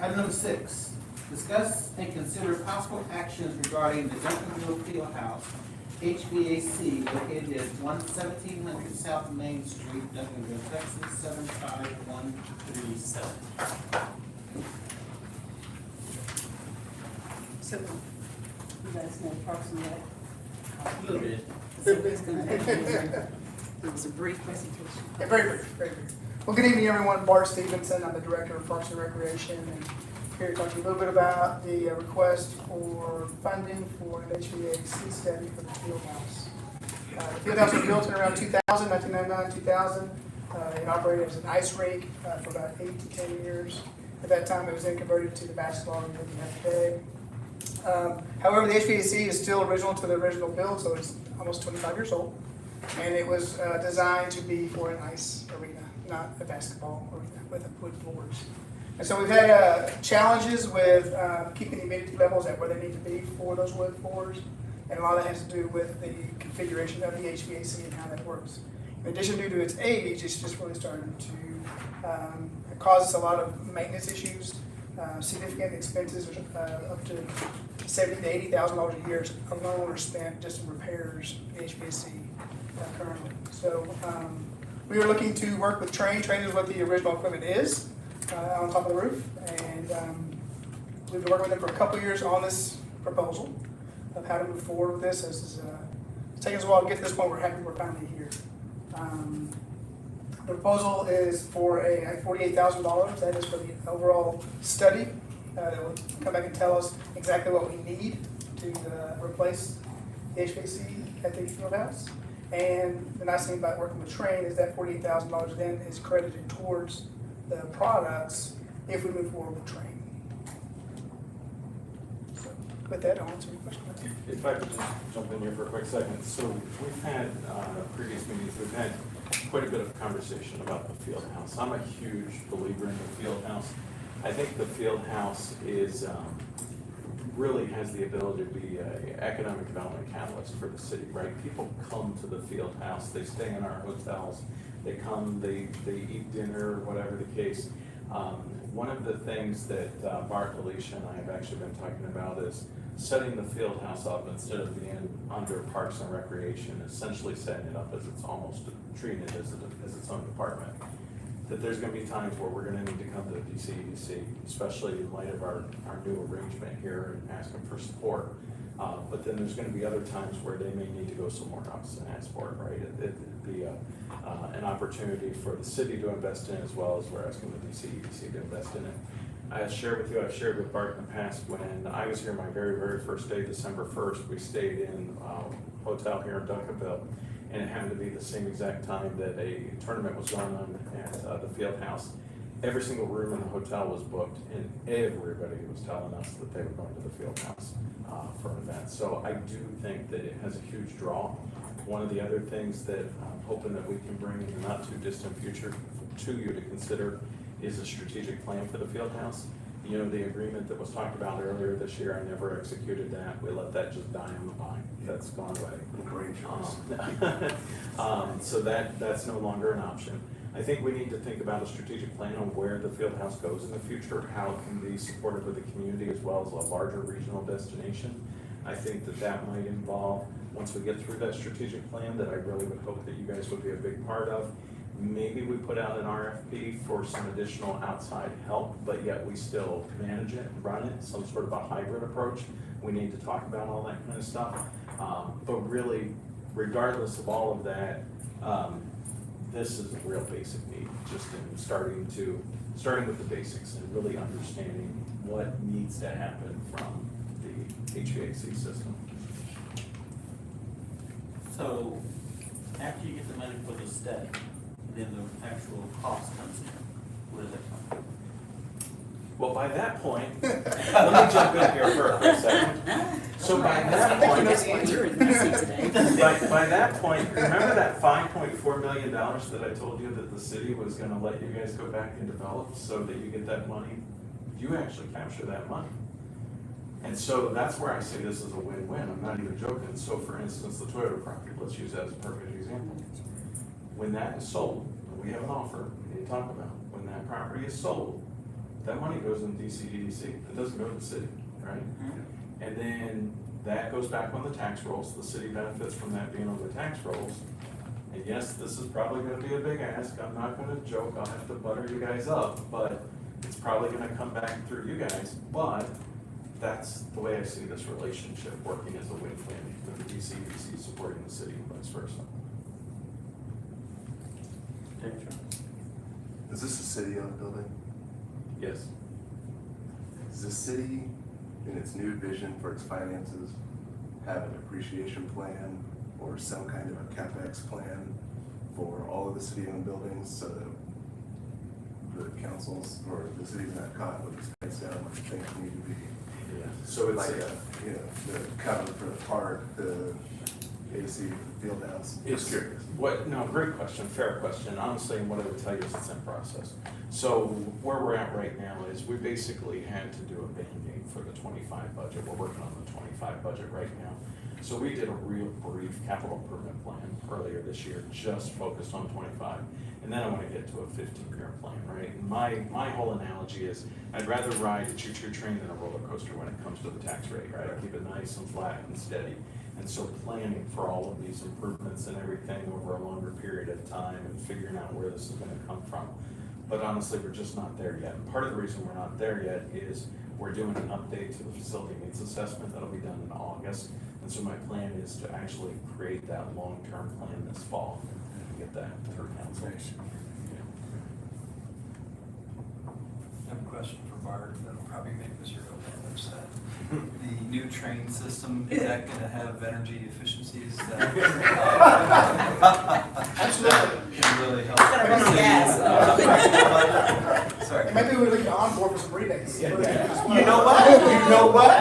Item number 6, discuss and consider possible actions regarding the Duncanville Fieldhouse HVAC located at 1700 South Main Street, Duncanville, Texas, 75137. So, you guys know Parks and Rec? A little bit. So it's gonna have it was a brief presentation. Yeah, very brief, very brief. Well, good evening, everyone. Bart Stevenson, I'm the Director of Parks and Recreation, and here to talk to you a little bit about the request for funding for an HVAC study for the field house. The field house was built in around 1999, 2000. It operated as an ice rink for about 8 to 10 years. At that time, it was then converted to the basketball arena that we have today. However, the HVAC is still original to the original build, so it's almost 25 years old. And it was designed to be for an ice arena, not a basketball arena with wood floors. And so we've had challenges with keeping the humidity levels at where they need to be for those wood floors. And a lot of that has to do with the configuration of the HVAC and how that works. In addition, due to its age, it's just really starting to cause us a lot of maintenance issues. Significant expenses, up to $70,000 to $80,000 a year alone are spent just in repairs in HVAC currently. So we are looking to work with Train. Train is what the original equipment is on top of the roof, and we've been working with them for a couple of years on this proposal of how to move forward with this. It's taken us a while to get to this point. We're happy we're finally here. The proposal is for a $48,000. That is for the overall study that will come back and tell us exactly what we need to replace the HVAC at the field house. And the nice thing about working with Train is that $48,000 then is credited towards the products if we move forward with Train. So with that, I'll answer your question. If I could just jump in here for a quick second. So we've had, previous meetings, we've had quite a bit of conversation about the field house. I'm a huge believer in the field house. I think the field house is, really has the ability to be an economic development catalyst for the city, right? People come to the field house, they stay in our hotels, they come, they eat dinner, whatever the case. One of the things that Bart, Alicia, and I have actually been talking about is setting the field house up instead of being under Parks and Recreation, essentially setting it up as it's almost treating it as its own department. That there's gonna be times where we're gonna need to come to the DCEDC, especially in light of our new arrangement here and ask them for support. But then there's gonna be other times where they may need to go somewhere else and ask for it, right? It'd be an opportunity for the city to invest in as well as we're asking the DCEDC to invest in it. I share with you, I've shared with Bart in the past, when I was here my very, very first day, December 1st, we stayed in a hotel here in Duncanville. And it happened to be the same exact time that a tournament was going on at the field house. Every single room in the hotel was booked, and everybody was telling us that they were going to the field house for an event. So I do think that it has a huge draw. One of the other things that I'm hoping that we can bring in the not too distant future to you to consider is a strategic plan for the field house. You know, the agreement that was talked about earlier this year, I never executed that. We let that just die on the vine. That's gone away. Great choice. So that's no longer an option. I think we need to think about a strategic plan on where the field house goes in the future, how it can be supported with the community as well as a larger regional destination. I think that that might involve, once we get through that strategic plan, that I really would hope that you guys would be a big part of. Maybe we put out an RFP for some additional outside help, but yet we still manage it, run it, some sort of a hybrid approach. We need to talk about all that kind of stuff. But really, regardless of all of that, this is a real basic need, just in starting with the basics and really understanding what needs to happen from the HVAC system. So, after you get the money for the study, then the actual cost comes in. Where does that come from? Well, by that point, let me jump in here for a second. So by that point, by that point, remember that $5.4 million that I told you that the city was gonna let you guys go back and develop so that you get that money? You actually capture that money. And so that's where I say this is a win-win. I'm not even joking. So for instance, the Toyota property, let's use that as a perfect example. When that is sold, and we have an offer, we need to talk about, when that property is sold, that money goes in DCDC. It doesn't go to the city, right? And then that goes back on the tax rolls. The city benefits from that being on the tax rolls. And yes, this is probably gonna be a big ask. I'm not gonna joke. I'll have to butter you guys up, but it's probably gonna come back through you guys. But that's the way I see this relationship working as a win-win, with the DCDC supporting the city and vice versa. Is this a city-owned building? Yes. Does the city, in its new vision for its finances, have a depreciation plan or some kind of a CapEx plan for all of the city-owned buildings so that the councils or the city's not caught with its pants down what things need to be? Yeah. So it's Like the cover for the park, the AC, the field house. Just curious. No, great question, fair question. Honestly, what I would tell you is it's in process. So where we're at right now is we basically had to do a Band-Aid for the 25 budget. We're working on the 25 budget right now. So we did a real brief capital improvement plan earlier this year, just focused on 25. And then I want to get to a 15-year plan, right? And my whole analogy is I'd rather ride a choo-choo train than a roller coaster when it comes to the tax rate, right? Keep it nice and flat and steady. And so planning for all of these improvements and everything over a longer period of time and figuring out where this is gonna come from. But honestly, we're just not there yet. And part of the reason we're not there yet is we're doing an update to the facility needs assessment that'll be done in August. And so my plan is to actually create that long-term plan this fall and get that through council. Yeah. I have a question for Bart that'll probably make Mr. Oldham upset. The new train system, is that gonna have energy efficiencies that Absolutely. can really help? It's gonna run on gas. Sorry. Maybe we look on board for some rebates. You know what? You know what?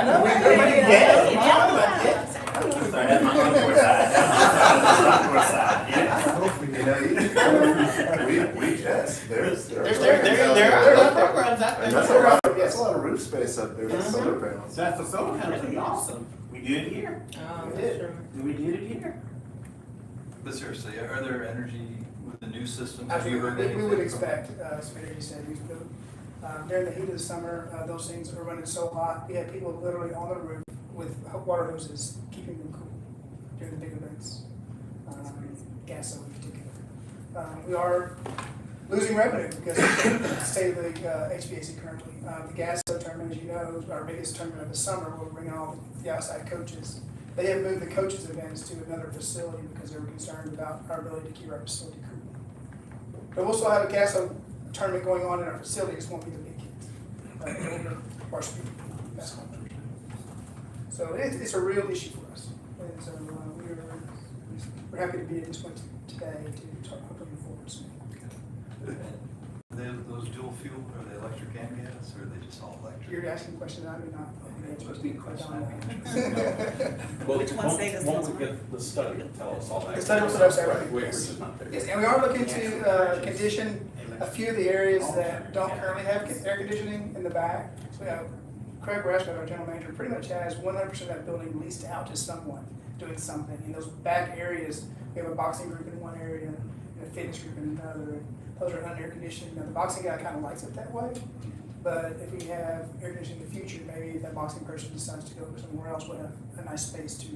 Sorry, that's my Encore side. Encore side, yeah. You know, we just, There are programs out and there. that's a lot of roof space up there, with solar panels. That's the solar panels would be awesome. We do it here. We did it here. But seriously, are there energy with the new systems? Have you heard Absolutely. anything? We would expect, some energy savings. During the heat of the summer, those things are running so hot. We have people literally on the roof with water hoses keeping them cool during the big events. Gas in particular. We are losing revenue because of the state of the HVAC currently. The gas tournament, as you know, is our biggest tournament of the summer. We'll bring all the outside coaches. They have moved the coaches events to another facility because they were concerned about our ability to keep our facility cool. But we'll still have a gas tournament going on in our facility. It just won't be the big kids. over varsity basketball. So it's a real issue for us. And so we're happy to be at this point today to talk about moving forward. So, Those dual fuel, are they electric and gas, or are they just all electric? you're asking questions I do not. Must be a question I'd be Well, Which one say this won't one's we get the study to tell us all that? The study will tell us Right, everything, we're yes. just not there. Yes, and we are looking to condition a few of the areas that don't currently have air conditioning in the back. So, Craig Rashford, our general manager, pretty much has 100% of that building leased out to someone doing something. In those back areas, we have a boxing group in one area and a fitness group in another. Those are unair conditioned. Now, the boxing guy kind of likes it that way. But if we have air conditioning in the future, maybe that boxing person decides to go somewhere else, we'll have a nice space to,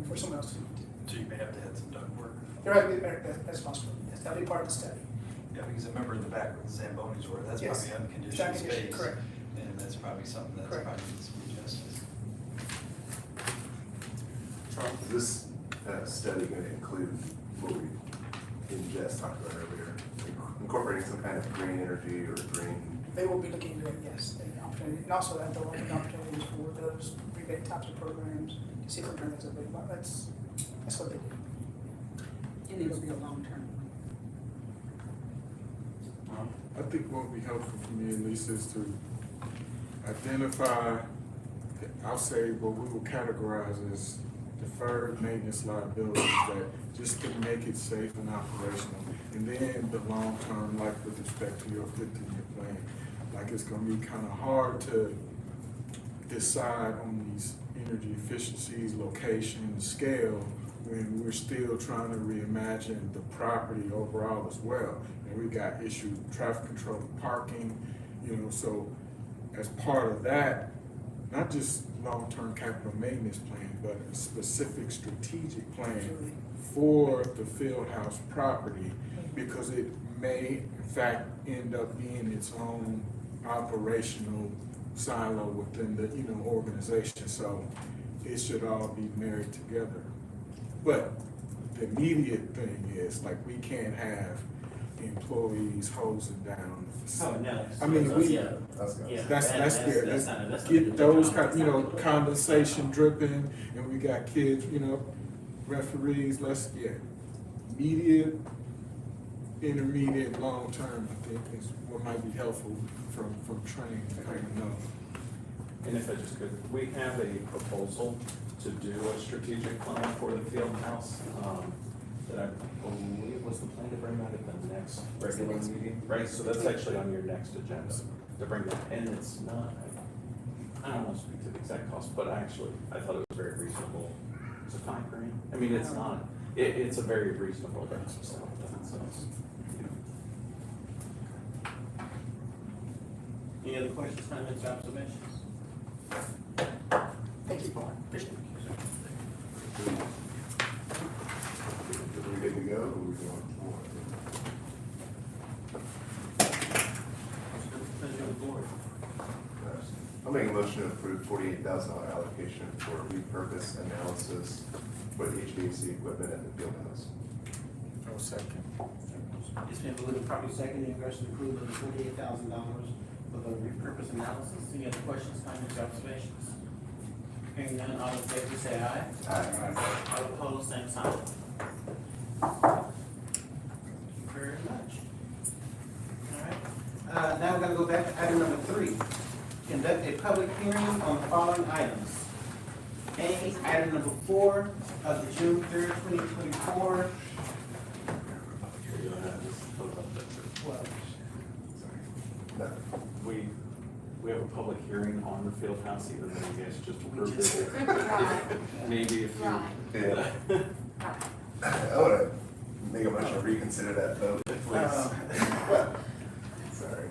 for someone else to do. So you may have to add some duct work. There might be that's possible. Yes, that'll be part of the study. Yeah, because I remember in the back where the Zambonis were, that's Yes. probably unconditioned It's unconditioned, space. correct. And that's probably something that's Correct. probably needs to be adjusted. Is this study going to include what we Jess talked about earlier, incorporating some kind of green energy or green? They will be looking at, yes, the opportunity, and also that they'll open opportunities for those rebate types of programs to see if we turn those available. That's what they do. And it'll be a long term. I think what would be helpful for me at least is to identify, I'll say what we will categorize as deferred maintenance liabilities that just to make it safe and operational. And then the long term, like with respect to your 15-year plan, like it's gonna be kind of hard to decide on these energy efficiencies, location, scale, when we're still trying to reimagine the property overall as well. And we got issues with traffic control, parking, so as part of that, not just long-term capital maintenance plan, but a specific strategic plan for the field house property, because it may in fact end up being its own operational silo within the organization. So it should all be married together. But the immediate thing is, like, we can't have employees hosing down the facility. no. I mean, that's good. Let's get those kind, condensation dripping, and we got kids, referees, immediate, intermediate, long term, I think is what might be helpful from training, And if I just could, we have a proposal to do a strategic plan for the field house, that I believe was the plan to bring that at the next regular meeting, right? So that's actually on your next agenda, to bring that, and it's not, I don't want to speak to the exact cost, but I thought it was very reasonable. It's a $5 grand. I mean, it's not, it's a very reasonable exercise. Any other questions, comments, observations? Thank you, Paul. Appreciate it. Are we good to go, or are we going forward? Pleasure of the board. I'll make a motion to approve $48,000 allocation for repurpose analysis for the HVAC equipment at the field house. No second. It's been moved and properly seconded, in regards to the approval of the $48,000 for the repurpose analysis. Any other questions, comments, observations? Hearing none, all in favor say aye. Aye. All opposed, same sign. Thank you very much. All right, now we're gonna go back to item number 3. Conduct a public hearing on the following items. A, item number 4 of the June 3rd, 2024. We have a public hearing on the field house, even though you guys just approved it. Maybe if you. Right. Yeah. I want to make a motion to reconsider that vote, please. Sorry.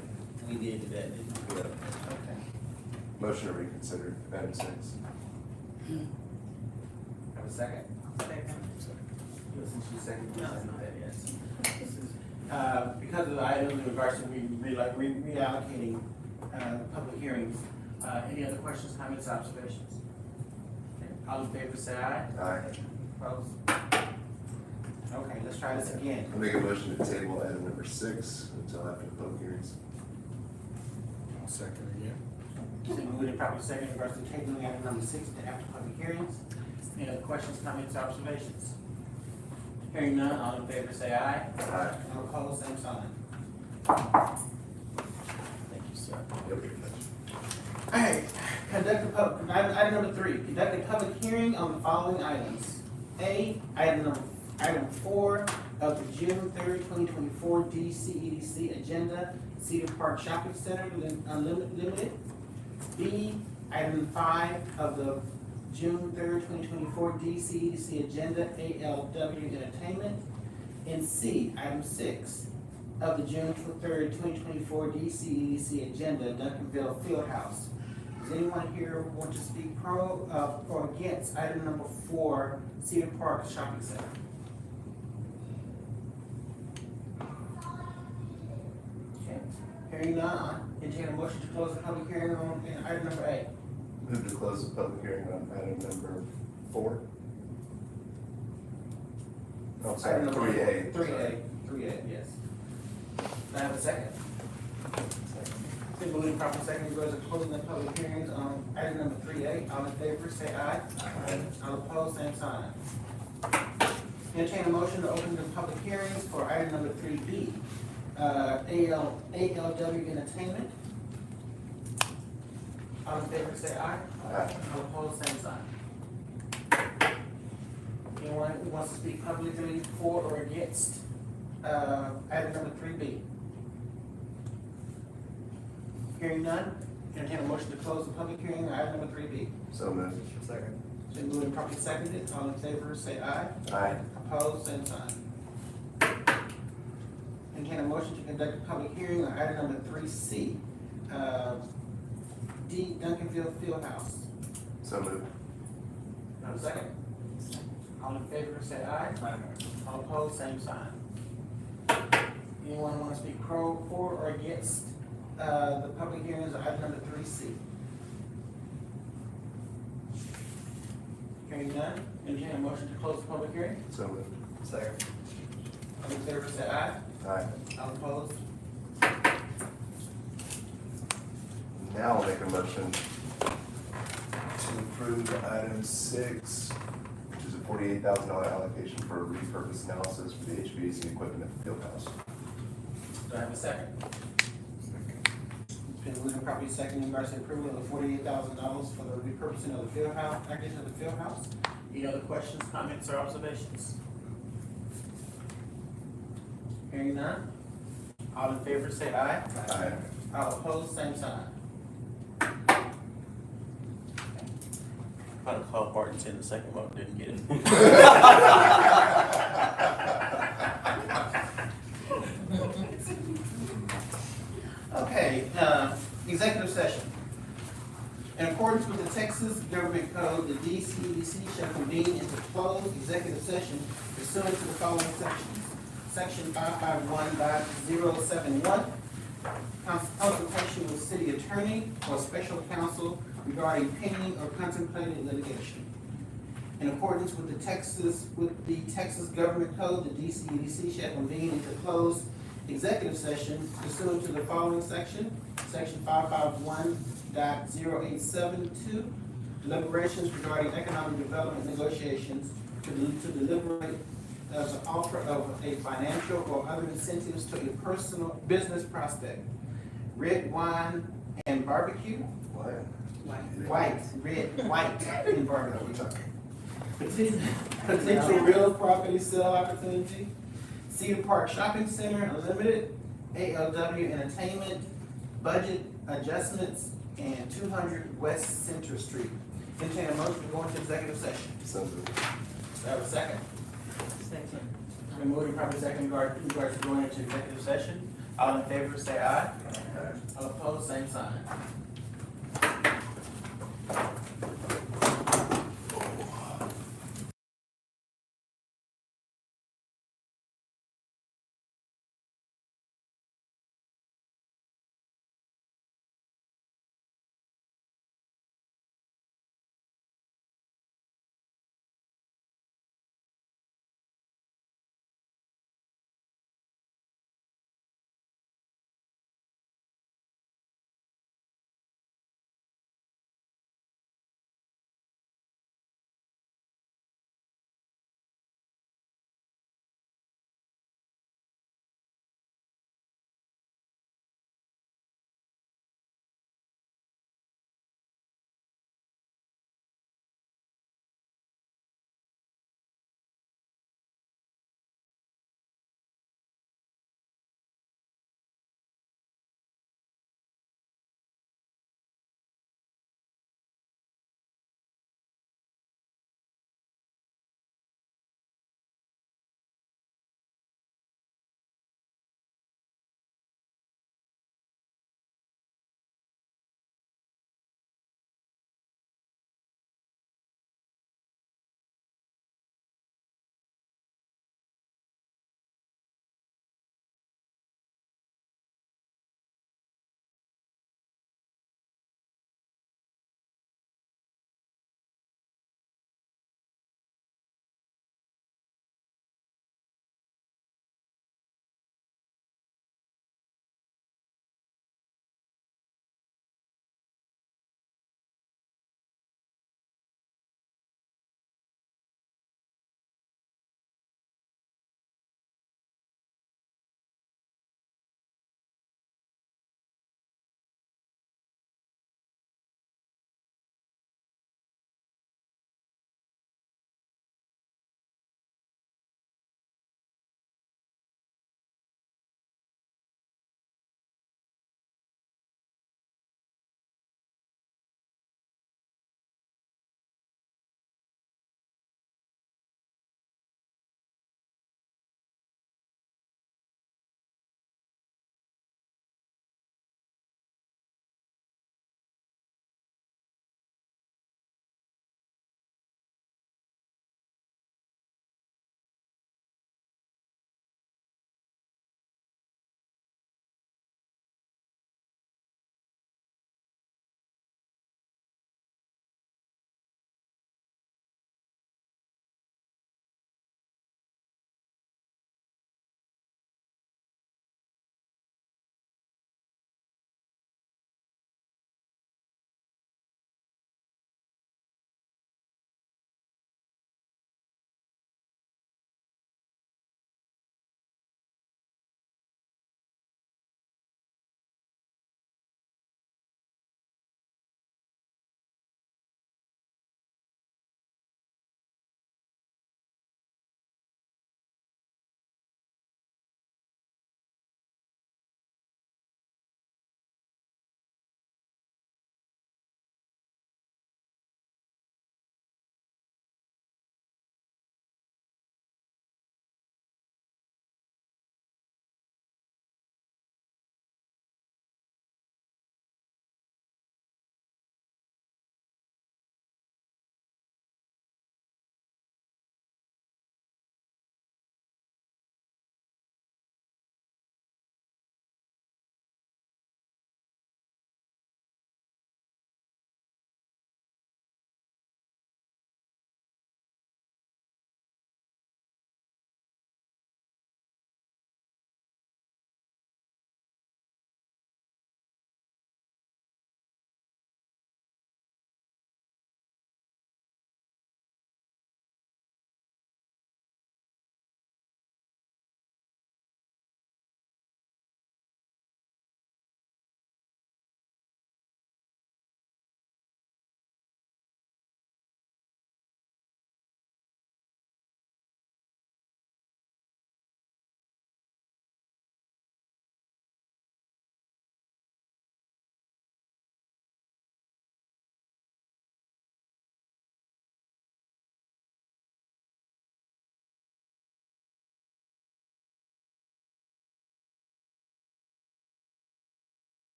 We did that, didn't we? Yeah. Okay. Motion to reconsider item 6. Have a second? Since you seconded, no, it's not that, yes. Because of the items in regards to reallocating, public hearings, any other questions, comments, observations? Okay, all in favor say aye. Aye. Opposed? Okay, let's try this again. I'll make a motion to table item number 6 until after the public hearings. Second again. It's been moved and properly second in regards to tabling item number 6 to after public hearings. Any other questions, comments, or observations? Hearing none, all in favor say aye. Aye. All opposed, same sign. Thank you, sir. Alright, item number 3, conduct a public hearing on the following items. Item 4 of the June 3rd, 2024 DCEDC agenda, Cedar Park Shopping Center Limited. B, item 5 of the June 3rd, 2024 DCEDC agenda, ALW Entertainment. And C, item 6 of the June 3rd, 2024 DCEDC agenda, Duncanville Fieldhouse. Does anyone here want to speak pro or against item number 4, Cedar Park Shopping Center? Okay, hearing none, entertain a motion to close the public hearing on item number 8. Move to close the public hearing on item number 4. Oh, sorry, Item number 3A. 3A, yes. May I have a second? Been moved and properly seconded, regards to closing the public hearings on item number 3A. All in favor, say aye. Aye. All opposed, same sign. Entertain a motion to open the public hearings for item number 3B, ALW Entertainment. All in favor, say aye. Aye. All opposed, same sign. Anyone who wants to speak publicly for or against item number 3B? Hearing none, entertain a motion to close the public hearing on item number 3B. So moved. Second. Been moved and properly seconded, all in favor say aye. Aye. Opposed, same sign. Entertain a motion to conduct a public hearing on item number 3C, D Duncanville Fieldhouse. So moved. Have a second? All in favor say aye. All opposed, same sign. Anyone want to speak for or against the public hearings on item number 3C? Hearing none, entertain a motion to close the public hearing. So moved. Second. All in favor say aye. Aye. All opposed? Now I'll make a motion to approve item 6, which is a $48,000 allocation for repurpose analysis for the HVAC equipment at the field house. Do I have a second? It's been moved and properly seconded in regards to approval of the $48,000 for the repurposing of the field house, package of the field house. Any other questions, comments, or observations? Hearing none, all in favor say aye. Aye. All opposed, same sign. Probably called Barton in the second vote, didn't get it. Okay, executive session. In accordance with the Texas Government Code, the DCEDC shall convene into closed executive session pursuant to the following sections. Section 551.071, consultation with city attorney or special counsel regarding pending or contemplated litigation. In accordance with the Texas Government Code, the DCEDC shall convene into closed executive session pursuant to the following section. Section 551.0872, deliberations regarding economic development negotiations to deliberate as an offer of a financial or other incentives to a personal business prospect. Red wine and barbecue. What? White, red, white and barbecue. Potential real property sale opportunity. Cedar Park Shopping Center Unlimited, ALW Entertainment, budget adjustments, and 200 West Center Street. Entertain a motion to go into executive session. So moved. Do I have a second? Second. Been moved and properly second in regards to going into executive session. All in favor say aye. Aye. All opposed, same sign.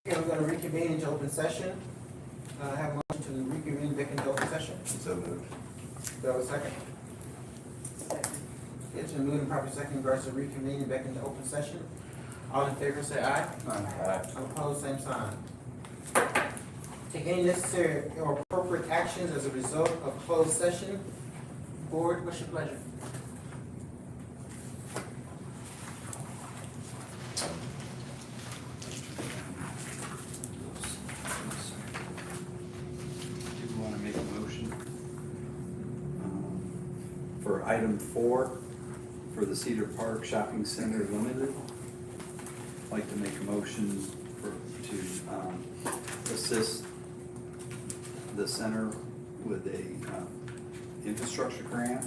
Okay, we're gonna reconvene into open session. Have a motion to reconvene back into open session. So moved. Do I have a second? It's been moved and properly second in regards to reconvening back into open session. All in favor say aye. Aye. All opposed, same sign. Take any necessary or appropriate actions as a result of closed session. Board, what's your pleasure? Do you want to make a motion for item 4 for the Cedar Park Shopping Center Limited? I'd like to make a motion to assist the center with a infrastructure grant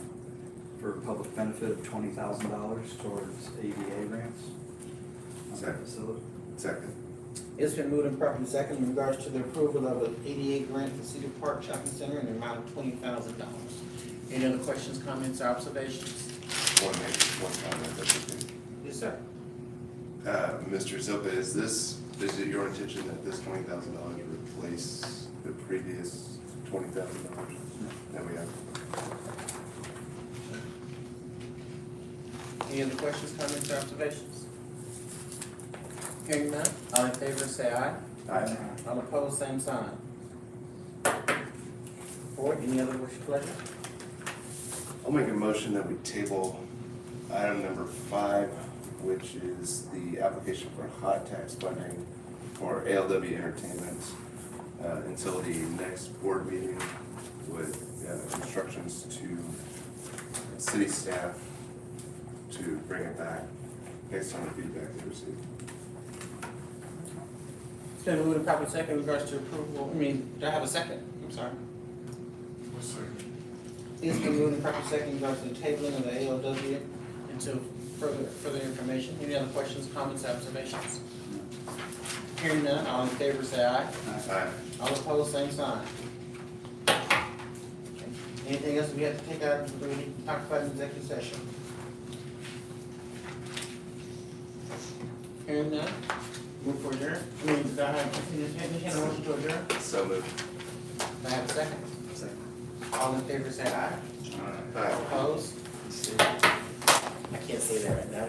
for public benefit of $20,000 towards ADA grants on the Second. facility. Second. It's been moved and properly second in regards to the approval of an ADA grant for Cedar Park Shopping Center in the amount of $20,000. Any other questions, comments, or observations? One comment, that's okay. Yes, sir. Mr. Zilpa, is it your intention that this $20,000 replace the previous $20,000 that we have? Any other questions, comments, or observations? Hearing none, all in favor say aye. Aye. All opposed, same sign. Board, any other wish or pleasure? I'll make a motion that we table item number 5, which is the application for hot tax funding for ALW Entertainment until the next board meeting with instructions to city staff to bring it back based on the feedback they received. It's been moved and properly second in regards to approval, do I have a second? I'm sorry. It's been moved and properly second in regards to the tabling of the ALW until further information. Any other questions, comments, observations? Hearing none, all in favor say aye. Aye. All opposed, same sign. Okay. Anything else we have to take out, we need to talk about in executive session? Hearing none, move for adjourn. Do I have a motion to adjourn? So moved. Do I have a second? Second. All in favor say aye. Aye. Opposed? I can't say that right now.